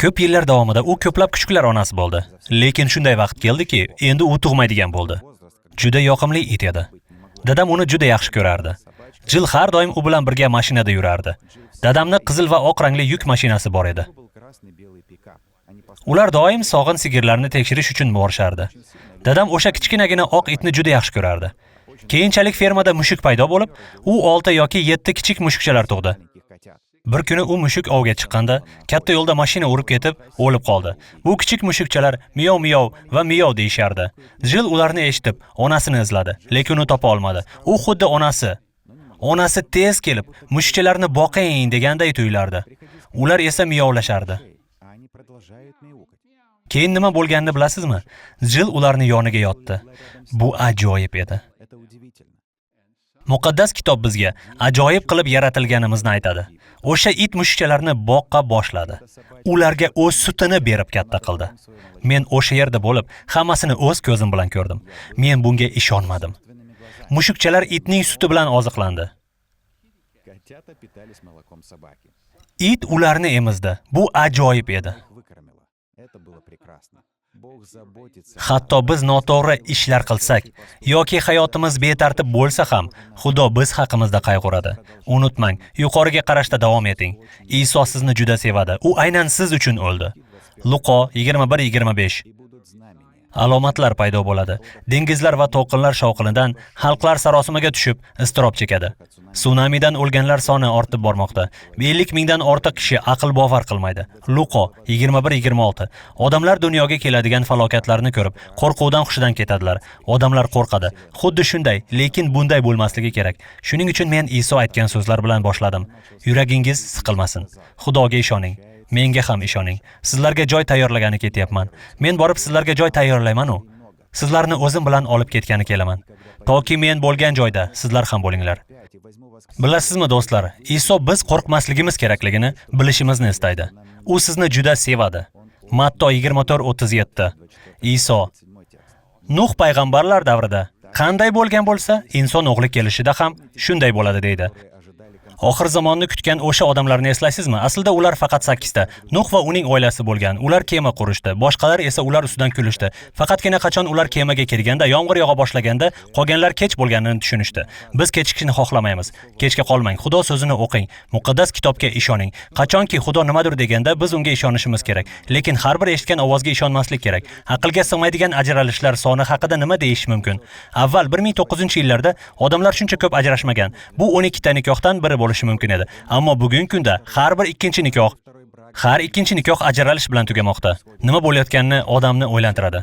Ko'p yillar davomida u ko'plab kuchuklar onasi bo'ldi. Lekin shunday vaqt keldiki, endi u tug'maydigan bo'ldi. Juda yoqimli it edi. Dadam uni juda yaxshi ko'rardi. Jill har doim u bilan birga mashinada yurardi. Dadamni qizil va oq rangli yuk mashinasi bor edi. Ular doim sog'in sigirlarni tekshirish uchun borishardi. Dadam o'sha kichkinagina oq itni juda yaxshi ko'rardi. Keyinchalik fermada mushuk paydo bo'lib, u 6 yoki 7 kichik mushukchalar tug'di. Bir kuni u mushuk ovga chiqqanda, katta yo'lda mashina urib ketib, o'lib qoldi. Bu kichik mushukchalar miyov va miyov deyishardi. Jill ularni eshitib, onasini izladi, lekin uni topa olmadi. U xuddi onasi tez kelib, mushukchalarni boqing deganday tuyulardi. Ular esa miyovlashardi. Keyin nima bo'lganini bilasizmi? Jill ularni yoniga yotdi. Bu ajoyib edi. Muqaddas kitob bizga ajoyib qilib yaratilganimizni aytadi. O'sha it mushukchalarni boqqa boshladi. Ularga o'z sutini berib katta qildi. Men o'sha yerda bo'lib, hammasini o'z ko'zim bilan ko'rdim. Men bunga ishonmadim. Mushukchalar itning suti bilan oziqlandi. It ularni emizdi. Bu ajoyib edi. Hatto biz noto'g'ri ishlar qilsak yoki hayotimiz betartib bo'lsa ham, Xudo biz haqimizda qayg'uradi. Unutmang, yuqoriga qarashda davom eting. Iso sizni juda sevadi. U aynan siz uchun o'ldi. Luqo 21:25. Alomatlar paydo bo'ladi. Dengizlar va to'lqinlar shovqinidan xalqlar sarosimaga tushib, iztirob chekadi. Tsunamidan o'lganlar soni ortib bormoqda. 50 mingdan ortiq kishi aql bovar qilmaydi. Luqo 21:26. Odamlar dunyoga keladigan falokatlarni ko'rib, qo'rquvdan hushidan ketadilar. Odamlar qo'rqadi. Xuddi shunday, lekin bunday bo'lmasligi kerak. Shuning uchun men Iso aytgan so'zlar bilan boshladim. Yuragingiz siqilmasin. Xudoga ishoning. Menga ham ishoning. Sizlarga joy tayyorlagani ketyapman. Men borib sizlarga joy tayyorlayman-u. Sizlarni o'zim bilan olib ketgani kelaman. Toki men bo'lgan joyda sizlar ham bo'linglar. Bilasizmi do'stlar, Iso biz qo'rqmasligimiz kerakligini bilishimizni istaydi. U sizni juda sevadi. Matto 24:37. Iso Nuh payg'ambarlar davrida qanday bo'lgan bo'lsa, inson o'g'li kelishida ham shunday bo'ladi deydi. Oxir zamonni kutgan o'sha odamlarni eslaysizmi? Aslida ular faqat 8 ta. Nuh va uning oilasi bo'lgan. Ular kema qurishdi. Boshqalar esa ular ustidan kulishdi. Faqatgina qachon ular kemaga kelganda, yomg'ir yog'a boshlaganda, qolganlar kech bo'lganini tushunishdi. Biz kechikishni xohlamaymiz. Kechga qolmang. Xudo so'zini o'qing. Muqaddas kitobga ishoning. Qachonki Xudo nimadir deganda, biz unga ishonishimiz kerak. Lekin har bir eshitgan ovozga ishonmaslik kerak. Aqlga sig'maydigan ajralishlar soni haqida nima deyish mumkin? Avval 1900-yillarda odamlar shuncha ko'p ajrashmagan. Bu 12 ta nikohdan biri bo'lishi mumkin edi. Ammo bugungi kunda har ikkinchi nikoh ajralish bilan tugamoqda. Nima bo'layotganini odamni o'ylantiradi.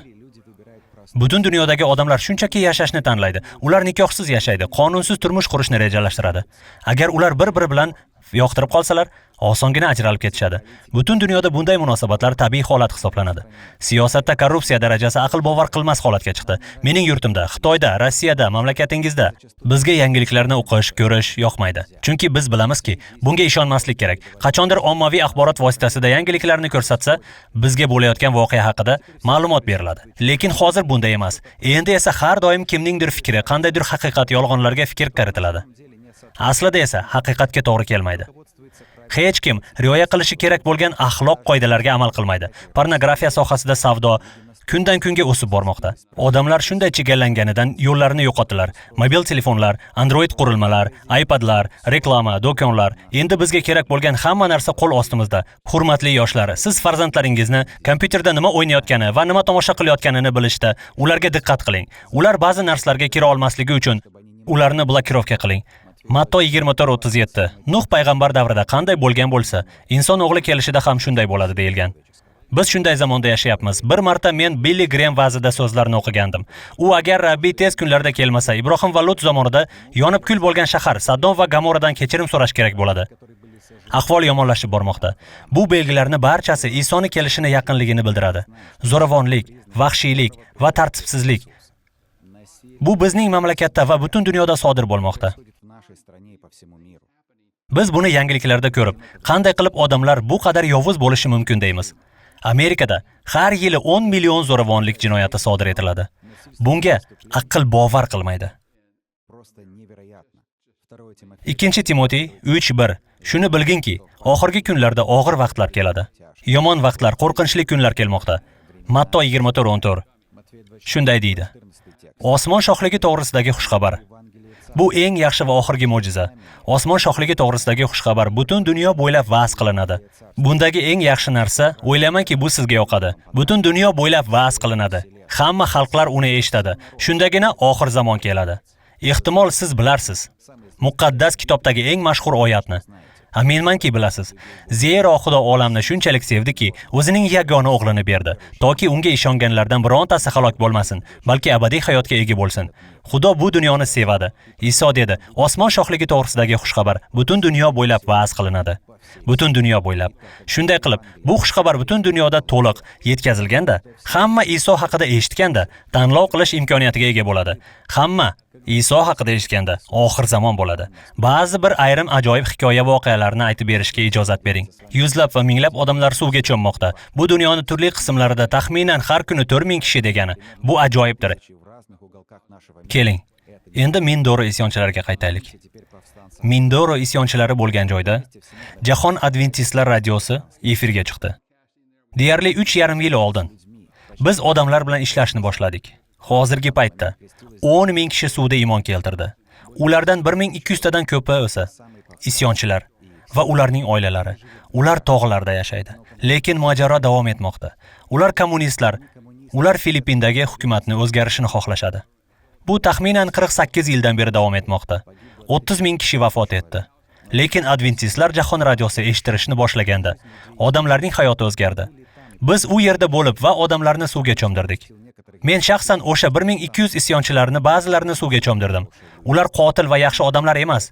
Butun dunyodagi odamlar shunchaki yashashni tanlaydi. Ular nikohsiz yashaydi, qonunsiz turmush qurishni rejalashtiradi. Agar ular bir-biri bilan yoqtirib qolsalar, osongina ajralib ketishadi. Butun dunyoda bunday munosabatlar tabiiy holat hisoblanadi. Siyosatda korrupsiya darajasi aql bovar qilmas holatga chiqdi. Mening yurtimda, Xitoyda, Rossiyada, mamlakatingizda bizga yangiliklarni o'qish, ko'rish yoqmaydi. Chunki biz bilamizki, bunga ishonmaslik kerak. Qachondir ommaviy axborot vositasida yangiliklarni ko'rsatsa, bizga bo'layotgan voqea haqida ma'lumot beriladi. Lekin hozir bunday emas. Endi esa har doim kimningdir fikri, qandaydir haqiqat yolg'onlarga fikr kiritiladi. Aslida esa haqiqatga to'g'ri kelmaydi. Hech kim rioya qilishi kerak bo'lgan axloq qoidalariga amal qilmaydi. Pornografiya sohasida savdo kundan kunga o'sib bormoqda. Odamlar shunday chegallanganidan yo'llarini yo'qotdilar. Mobil telefonlar, Android qurilmalar, iPadlar, reklama, do'konlar, endi bizga kerak bo'lgan hamma narsa qo'l ostimizda. Hurmatli yoshlar, siz farzandlaringizni kompyuterda nima o'ynayotgani va nima tomosha qilayotganini bilishda ularga diqqat qiling. Ular ba'zi narsalarga kira olmasligi uchun ularni blokirovka qiling. Matto 24:37. Nuh payg'ambar davrida qanday bo'lgan bo'lsa, inson o'g'li kelishida ham shunday bo'ladi deyilgan. Biz shunday zamonda yashayapmiz. Bir marta men Billy Graham va'zida so'zlarini o'qigandim. U agar Rabbiy tez kunlarda kelmasa, Ibrohim va Lut zamonida yonib kul bo'lgan shahar Sodom va Gamoradan kechirim so'rash kerak bo'ladi. Ahvol yomonlashib bormoqda. Bu belgilarni barchasi Isoning kelishini yaqinligini bildiradi. Zo'ravonlik, vahshiylik va tartibsizlik bu bizning mamlakatda va butun dunyoda sodir bo'lmoqda. Biz buni yangiliklarda ko'rib, qanday qilib odamlar bu qadar yovuz bo'lishi mumkin deymiz. Amerikada har yili 10 million zo'ravonlik jinoyati sodir etiladi. Bunga aql bovar qilmaydi. 2 Timotiy 3:1. Shuni bilginki, oxirgi kunlarda og'ir vaqtlar keladi. Yomon vaqtlar, qo'rqinchli kunlar kelmoqda. Matto 24:14. Shunday deydi. Osmon shohligi to'g'risidagi xushxabar. Bu eng yaxshi va oxirgi mo'jiza. Osmon shohligi to'g'risidagi xushxabar butun dunyo bo'ylab va'z qilinadi. Bundagi eng yaxshi narsa, o'ylaymanki bu sizga yoqadi. Butun dunyo bo'ylab va'z qilinadi. Hamma xalqlar uni eshitadi. Shundagina oxir zamon keladi. Ehtimol siz bilarsiz. Muqaddas kitobdagi eng mashhur oyatni. Aminmanki bilasiz. Zero Xudo olamni shunchalik sevdiki, o'zining yagona o'g'lini berdi, toki unga ishonganlardan birontasi halok bo'lmasin, balki abadiy hayotga ega bo'lsin. Xudo bu dunyoni sevadi. Iso dedi, osmon shohligi to'g'risidagi xushxabar butun dunyo bo'ylab va'z qilinadi. Butun dunyo bo'ylab. Shunday qilib, bu xushxabar butun dunyoda to'liq yetkazilganda, hamma Iso haqida eshitganda, tanlov qilish imkoniyatiga ega bo'ladi. Hamma Iso haqida eshitganda oxir zamon bo'ladi. Ba'zi bir ayrim ajoyib hikoya voqealarni aytib berishga ijozat bering. Yuzlab va minglab odamlar suvga cho'mmoqda. Bu dunyoning turli qismlarida taxminan har kuni 4000 kishi degani. Bu ajoyibdir. Keling, endi Mindoro isyonchilariga qaytaylik. Mindoro isyonchilari bo'lgan joyda Jahon Adventistlar radiosi efirga chiqdi. Deyarli 3,5 yil oldin biz odamlar bilan ishlashni boshladik. Hozirgi paytda 10 ming kishi suvda iymon keltirdi. Ulardan 1200 tadan ko'pi esa isyonchilar va ularning oilalari. Ular tog'larda yashaydi. Lekin mojaro davom etmoqda. Ular kommunistlar, ular Filippindagi hukumatni o'zgarishini xohlashadi. Bu taxminan 48 yildan beri davom etmoqda. 30 ming kishi vafot etdi. Lekin Adventistlar jahon radiosi eshittirishni boshlaganda odamlarning hayoti o'zgardi. Biz u yerda bo'lib va odamlarni suvga cho'mdirdik. Men shaxsan o'sha 1200 isyonchilarni ba'zilarini suvga cho'mdirdim. Ular qotil va yaxshi odamlar emas.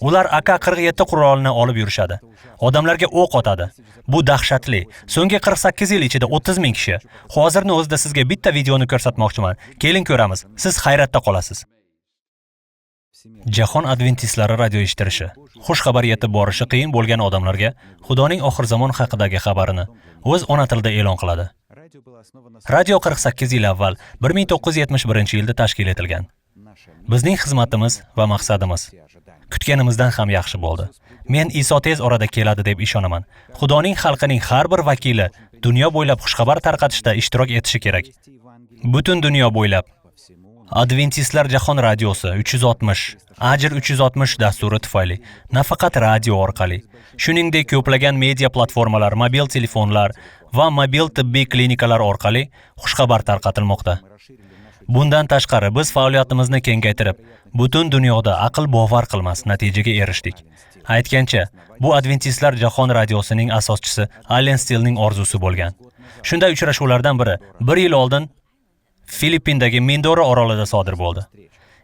Ular AK-47 qurolini olib yurishadi. Odamlarga o'q otadi. Bu dahshatli. So'nggi 48 yil ichida 30 ming kishi. Hozirni o'zida sizga bitta videoni ko'rsatmoqchiman. Keling ko'ramiz. Siz hayratda qolasiz. Jahon adventistlari radio eshittirishi. Xush xabar yetib borishi qiyin bo'lgan odamlarga Xudoning oxir zamon haqidagi xabarini o'z ona tilida e'lon qiladi. Radio 48 yil avval 1971-yilda tashkil etilgan. Bizning xizmatimiz va maqsadimiz kutganimizdan ham yaxshi bo'ldi. Men Iso tez orada keladi deb ishonaman. Xudoning xalqining har bir vakili dunyo bo'ylab xushxabar tarqatishda ishtirok etishi kerak. Butun dunyo bo'ylab Adventistlar jahon radiosi 360, Ajr 360 dasturi tufayli nafaqat radio orqali, shuningdek ko'plagan media platformalar, mobil telefonlar va mobil tibbiy klinikalar orqali xushxabar tarqatilmoqda. Bundan tashqari biz faoliyatimizni kengaytirib, butun dunyoda aql bovar qilmas natijaga erishdik. Aytgancha, bu Adventistlar jahon radiosining asoschisi Allen Stillning orzusi bo'lgan. Shunday uchrashuvlardan biri 1 yil oldin Filippindagi Mindoro orolida sodir bo'ldi.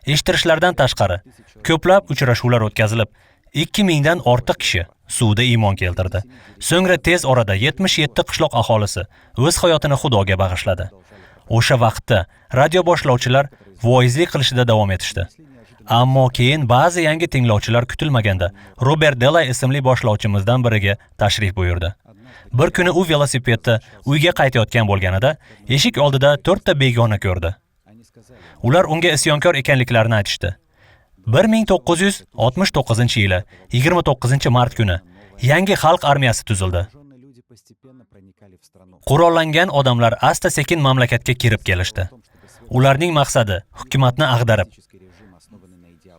Eshittirishlardan tashqari, ko'plab uchrashuvlar o'tkazilib, 2000 dan ortiq kishi suvda iymon keltirdi. So'ngra tez orada 77 qishloq aholisi o'z hayotini Xudoga bag'ishladi. O'sha vaqtda radio boshlovchilar voizlik qilishda davom etishdi. Ammo keyin ba'zi yangi tinglovchilar kutilmaganda Robert Delay ismli boshlovchimizdan biriga tashrif buyurdi. Bir kuni u velosipedda uyga qaytayotgan bo'lganida eshik oldida 4 ta begona ko'rdi. Ular unga isyonkor ekanliklarini aytishdi. 1969-yili 29-mart kuni yangi xalq armiyasi tuzildi. Qurollangan odamlar asta-sekin mamlakatga kirib kelishdi. Ularning maqsadi hukumatni ag'darib,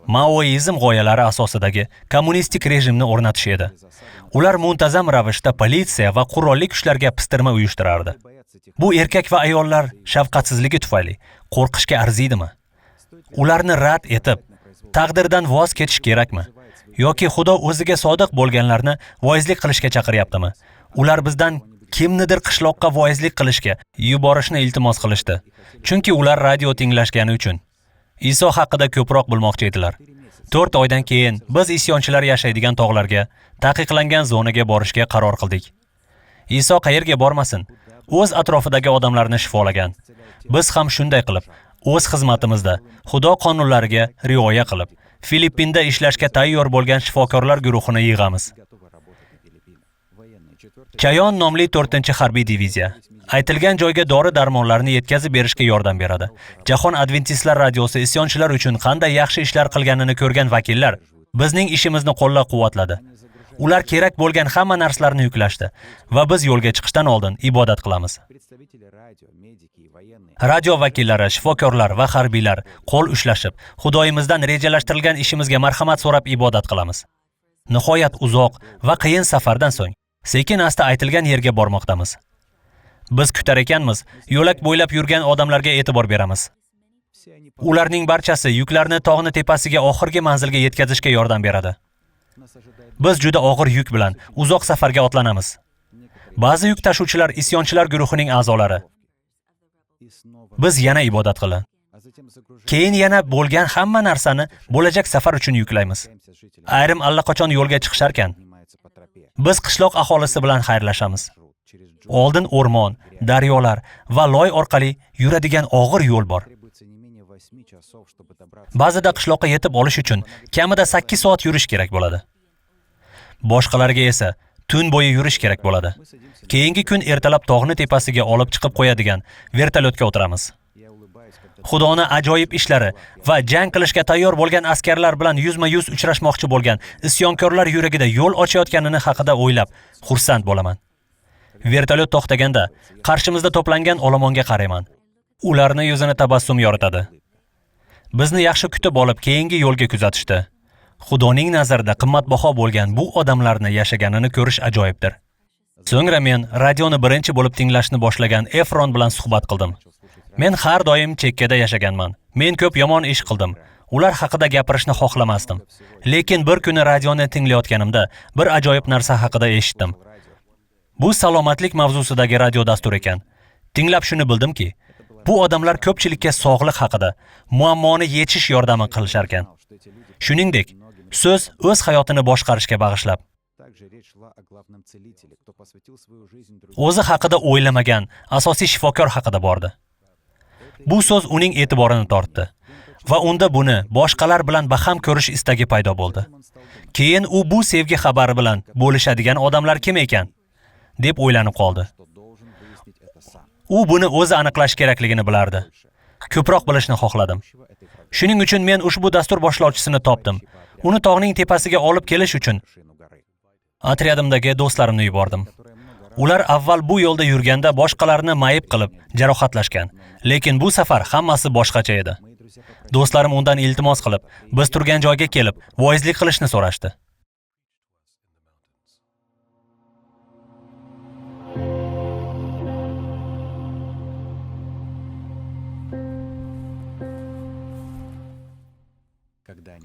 Maoizm g'oyalari asosidagi kommunistik rejimni o'rnatish edi. Ular muntazam ravishda politsiya va qurolli kuchlarga pistirma uyushtirardi. Bu erkak va ayollar shafqatsizligi tufayli qo'rqishga arziydimi? Ularni rad etib, taqdirdan voz kechish kerakmi? Yoki Xudo o'ziga sodiq bo'lganlarni voizlik qilishga chaqiryaptimi? Ular bizdan kimnidir qishloqqa voizlik qilishga yuborishni iltimos qilishdi. Chunki ular radio tinglashgani uchun Iso haqida ko'proq bilmoqchi edilar. 4 oydan keyin biz isyonchilar yashaydigan tog'larga, taqiqlangan zonaga borishga qaror qildik. Iso qayerga bormasin, o'z atrofidagi odamlarni shifolagan. Biz ham shunday qilib, o'z xizmatimizda Xudo qonunlariga rioya qilib, Filippinda ishlashga tayyor bo'lgan shifokorlar guruhini yig'amiz. Chayon nomli 4-harbiy diviziya aytilgan joyga dori-darmonlarni yetkazib berishga yordam beradi. Jahon Adventistlar radiosi isyonchilar uchun qanday yaxshi ishlar qilganini ko'rgan vakillar bizning ishimizni qo'llab-quvvatladi. Ular kerak bo'lgan hamma narsalarni yuklashdi va biz yo'lga chiqishdan oldin ibodat qilamiz. Radio vakillari, shifokorlar va harbiylar qo'l ushlashib, Xudoyimizdan rejalashtirilgan ishimizga marhamat so'rab ibodat qilamiz. Nihoyat uzoq va qiyin safardan so'ng sekin-asta aytilgan yerga bormoqdamiz. Biz kutar ekanmiz, yo'lak bo'ylab yurgan odamlarga e'tibor beramiz. Ularning barchasi yuklarni tog'ni tepasiga oxirgi manzilga yetkazishga yordam beradi. Biz juda og'ir yuk bilan uzoq safarga otlanamiz. Ba'zi yuk tashuvchilar isyonchilar guruhining a'zolari. Biz yana ibodat qilib, keyin yana bo'lgan hamma narsani bo'lajak safar uchun yuklaymiz. Ayrim allaqachon yo'lga chiqisharkan, biz qishloq aholisi bilan xayrlashamiz. Oldin o'rmon, daryolar va loy orqali yuradigan og'ir yo'l bor. Ba'zida qishloqqa yetib olish uchun kamida 8 soat yurish kerak bo'ladi. Boshqalarga esa tun bo'yi yurish kerak bo'ladi. Keyingi kun ertalab tog'ni tepasiga olib chiqib qo'yadigan vertolyotga o'tiramiz. Xudoni ajoyib ishlari va jang qilishga tayyor bo'lgan askarlar bilan yuzma-yuz uchrashmoqchi bo'lgan isyonkorlar yuragida yo'l ochayotganini haqida o'ylab xursand bo'laman. Vertolyot to'xtaganda qarshimizda to'plangan olomonga qarayman. Ularni yuzini tabassum yoritadi. Bizni yaxshi kutib olib, keyingi yo'lga kuzatishdi. Xudoning nazarida qimmatbaho bo'lgan bu odamlarni yashaganini ko'rish ajoyibdir. So'ngra men radioni birinchi bo'lib tinglashni boshlagan Efron bilan suhbat qildim. Men har doim chekkada yashaganman. Men ko'p yomon ish qildim. Ular haqida gapirishni xohlamasdim. Lekin bir kuni radioni tinglayotganimda bir ajoyib narsa haqida eshitdim. Bu salomatlik mavzusidagi radio dastur ekan. Tinglab shuni bildimki, bu odamlar ko'pchilikka sog'liq haqida muammoni yechish yordami qilishar ekan. Shuningdek, So'z o'z hayotini boshqarishga bag'ishlab, o'zi haqida o'ylamagan asosiy shifokor haqida bordi. Bu so'z uning e'tiborini tortdi va unda buni boshqalar bilan baham ko'rish istagi paydo bo'ldi. Keyin u bu sevgi xabari bilan bo'lishadigan odamlar kim ekan deb o'ylanib qoldi. U buni o'zi aniqlash kerakligini bilardi. Ko'proq bilishni xohladim. Shuning uchun men ushbu dastur boshlovchisini topdim. Uni tog'ning tepasiga olib kelish uchun otryadimdagi do'stlarimni yubordim. Ular avval bu yo'lda yurganda boshqalarni mayib qilib, jarohatlashgan. Lekin bu safar hammasi boshqacha edi. Do'stlarim undan iltimos qilib, biz turgan joyga kelib, voizlik qilishni so'rashdi.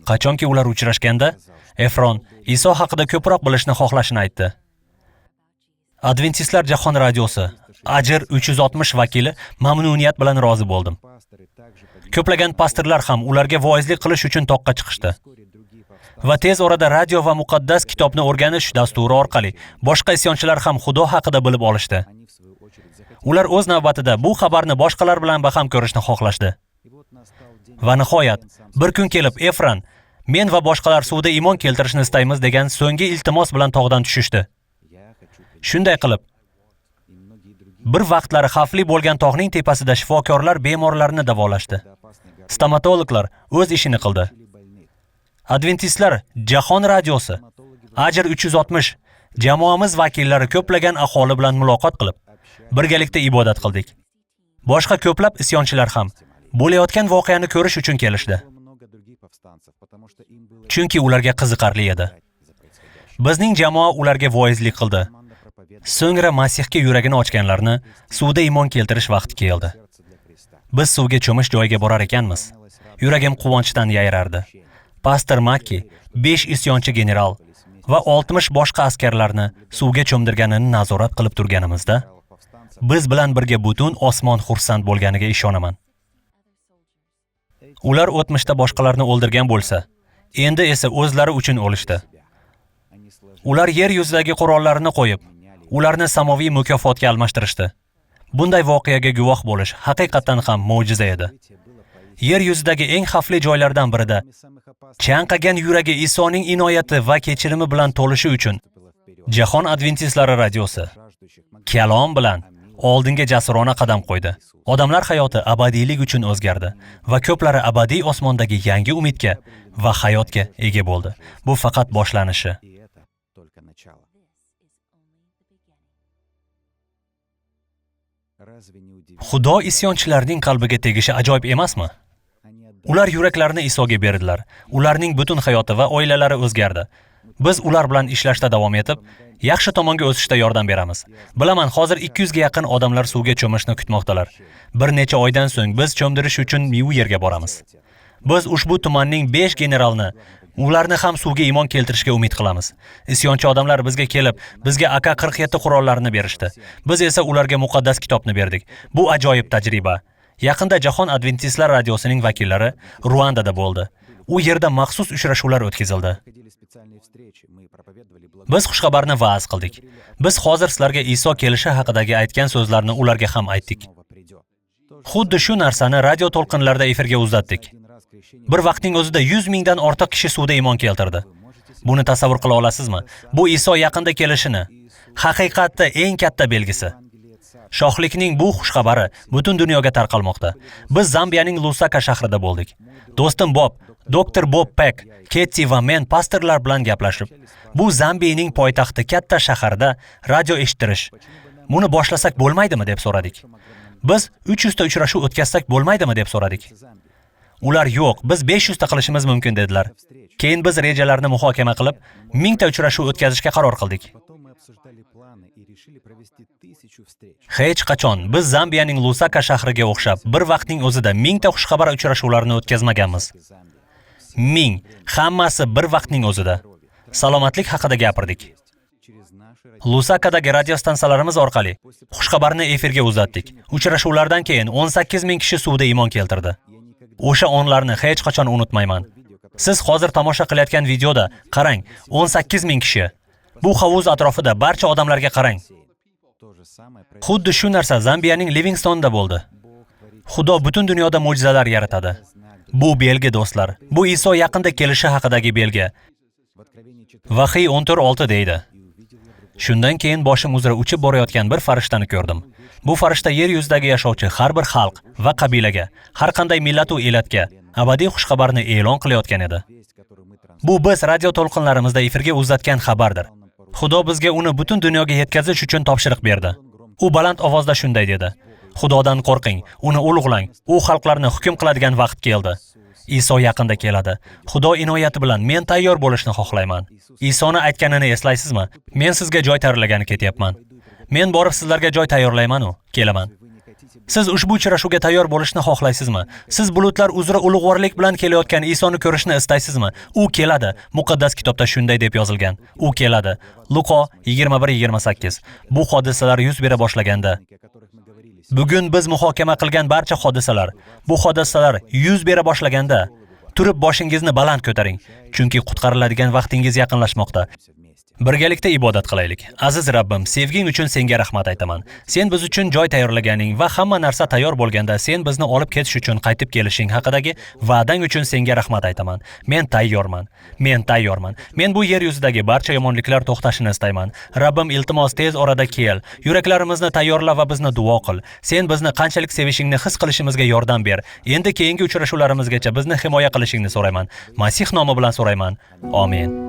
Qachonki ular uchrashganda, Efron Iso haqida ko'proq bilishni xohlashini aytdi. Adventistlar jahon radiosi, Ajr 360 vakili mamnuniyat bilan rozi bo'ldim. Ko'plagan pastorlar ham ularga voizlik qilish uchun toqqa chiqishdi. Va tez orada radio va muqaddas kitobni o'rganish dasturi orqali boshqa isyonchilar ham Xudo haqida bilib olishdi. Ular o'z navbatida bu xabarni boshqalar bilan baham ko'rishni xohlashdi. Va nihoyat, bir kun kelib Efron, men va boshqalar suvda iymon keltirishni istaymiz degan so'nggi iltimos bilan tog'dan tushishdi. Shunday qilib, bir vaqtlari xavfli bo'lgan tog'ning tepasida shifokorlar bemorlarni davolashdi. Stomatologlar o'z ishini qildi. Adventistlar jahon radiosi, Ajr 360 jamoamiz vakillari ko'plagan aholi bilan muloqot qilib, birgalikda ibodat qildik. Boshqa ko'plab isyonchilar ham bo'layotgan voqeani ko'rish uchun kelishdi. Chunki ularga qiziqarli edi. Bizning jamoa ularga voizlik qildi. So'ngra Masihga yuragini ochganlarni suvda iymon keltirish vaqti keldi. Biz suvga cho'mish joyiga borar ekanmiz. Yuragim quvonchdan yayrardi. Pastor Makki 5 isyonchi general va 60 boshqa askarlarni suvga cho'mdirganini nazorat qilib turganimizda, biz bilan birga butun osmon xursand bo'lganiga ishonaman. Ular o'tmishda boshqalarni o'ldirgan bo'lsa, endi esa o'zlari uchun o'lishdi. Ular yer yuzidagi qurollarini qo'yib, ularni samoviy mukofotga almashtirishdi. Bunday voqeaga guvoh bo'lish haqiqatan ham mo'jiza edi. Yer yuzidagi eng xavfli joylardan birida chanqagan yuragi Isoning inoyati va kechirimi bilan to'lishi uchun Jahon Adventistlari radiosi kalom bilan oldinga jasurona qadam qo'ydi. Odamlar hayoti abadiylik uchun o'zgardi va ko'plari abadiy osmondagi yangi umidga va hayotga ega bo'ldi. Bu faqat boshlanishi. Xudo isyonchilarning qalbiga tegishi ajoyib emasmi? Ular yuraklarini Isoga berdilar. Ularning butun hayoti va oilalari o'zgardi. Biz ular bilan ishlashda davom etib, yaxshi tomonga o'sishda yordam beramiz. Bilaman, hozir 200 ga yaqin odamlar suvga cho'mishni kutmoqdalar. Bir necha oydan so'ng biz cho'mdirish uchun u yerga boramiz. Biz ushbu tumanning 5 generalni, ularni ham suvga iymon keltirishga umid qilamiz. Isyonchi odamlar bizga kelib, bizga AK-47 qurollarini berishdi. Biz esa ularga muqaddas kitobni berdik. Bu ajoyib tajriba. Yaqinda Jahon Adventistlar radiosining vakillari Ruandada bo'ldi. U yerda maxsus uchrashuvlar o'tkazildi. Biz xushxabarni va'z qildik. Biz hozir sizlarga Iso kelishi haqidagi aytgan so'zlarni ularga ham aytdik. Xuddi shu narsani radio to'lqinlarida efirga uzatdik. Bir vaqtning o'zida 100 mingdan ortiq kishi suvda iymon keltirdi. Buni tasavvur qila olasizmi? Bu Iso yaqinda kelishini haqiqatda eng katta belgisi. Shohlikning bu xushxabari butun dunyoga tarqalmoqda. Biz Zambiyaning Lusaka shahrida bo'ldik. Do'stim Bob, Dr. Bob Peck, Ketty va men pastorlar bilan gaplashib, bu Zambiyaning poytaxti katta shaharda radio eshitirish. Buni boshlasak bo'lmaydimi deb so'radik. Biz 300 ta uchrashuv o'tkazsak bo'lmaydimi deb so'radik. Ular yo'q, biz 500 ta qilishimiz mumkin dedilar. Keyin biz rejalarni muhokama qilib, 1000 ta uchrashuv o'tkazishga qaror qildik. Hech qachon biz Zambiyaning Lusaka shahriga o'xshab, bir vaqtning o'zida 1000 ta xushxabar uchrashuvlarini o'tkazmaganmiz. 1000, hammasi bir vaqtning o'zida. Salomatlik haqida gapirdik. Lusakadagi radio stansiyalarimiz orqali xushxabarni efirga uzatdik. Uchrashuvlardan keyin 18 ming kishi suvda iymon keltirdi. O'sha onlarni hech qachon unutmayman. Siz hozir tomosha qilayotgan videoda qarang, 18 ming kishi. Bu hovuz atrofida barcha odamlarga qarang. Xuddi shu narsa Zambiyaning Livingstonda bo'ldi. Xudo butun dunyoda mo'jizalar yaratadi. Bu belgi do'stlar. Bu Iso yaqinda kelishi haqidagi belgi. Vahiy 14:6 deydi. Shundan keyin boshim uzra uchib borayotgan bir farishtani ko'rdim. Bu farishta yer yuzidagi yashovchi har bir xalq va qabilaga, har qanday millat va elatga abadiy xushxabarni e'lon qilayotgan edi. Bu biz radio to'lqinlarimizda efirga uzatgan xabardir. Xudo bizga uni butun dunyoga yetkazish uchun topshiriq berdi. U baland ovozda shunday dedi: Xudodan qo'rqing, uni ulug'lang. U xalqlarni hukm qiladigan vaqt keldi. Iso yaqinda keladi. Xudo inoyati bilan men tayyor bo'lishni xohlayman. Isoni aytganini eslaysizmi? Men sizga joy tayyorlagani ketyapman. Men borib sizlarga joy tayyorlayman-u, kelaman. Siz ushbu uchrashuvga tayyor bo'lishni xohlaysizmi? Siz bulutlar uzra ulug'vorlik bilan kelayotgan Isoni ko'rishni istaysizmi? U keladi. Muqaddas kitobda shunday deb yozilgan. U keladi. Luqo 21:28. Bu hodisalar yuz bera boshlaganda bugun biz muhokama qilgan barcha hodisalar, bu hodisalar yuz bera boshlaganda turib boshingizni baland ko'taring, chunki qutqariladigan vaqtingiz yaqinlashmoqda. Birgalikda ibodat qilaylik. Aziz Rabbim, sevging uchun senga rahmat aytaman. Sen biz uchun joy tayyorlaganing va hamma narsa tayyor bo'lganda sen bizni olib ketish uchun qaytib kelishing haqidagi va'dang uchun senga rahmat aytaman. Men tayyorman. Men tayyorman. Men bu yer yuzidagi barcha yomonliklar to'xtashini istayman. Rabbim, iltimos tez orada kel. Yuraklarimizni tayyorla va bizni duo qil. Sen bizni qanchalik sevishingni his qilishimizga yordam ber. Endi keyingi uchrashuvlarimizgacha bizni himoya qilishingni so'rayman. Masih nomi bilan so'rayman. Amin.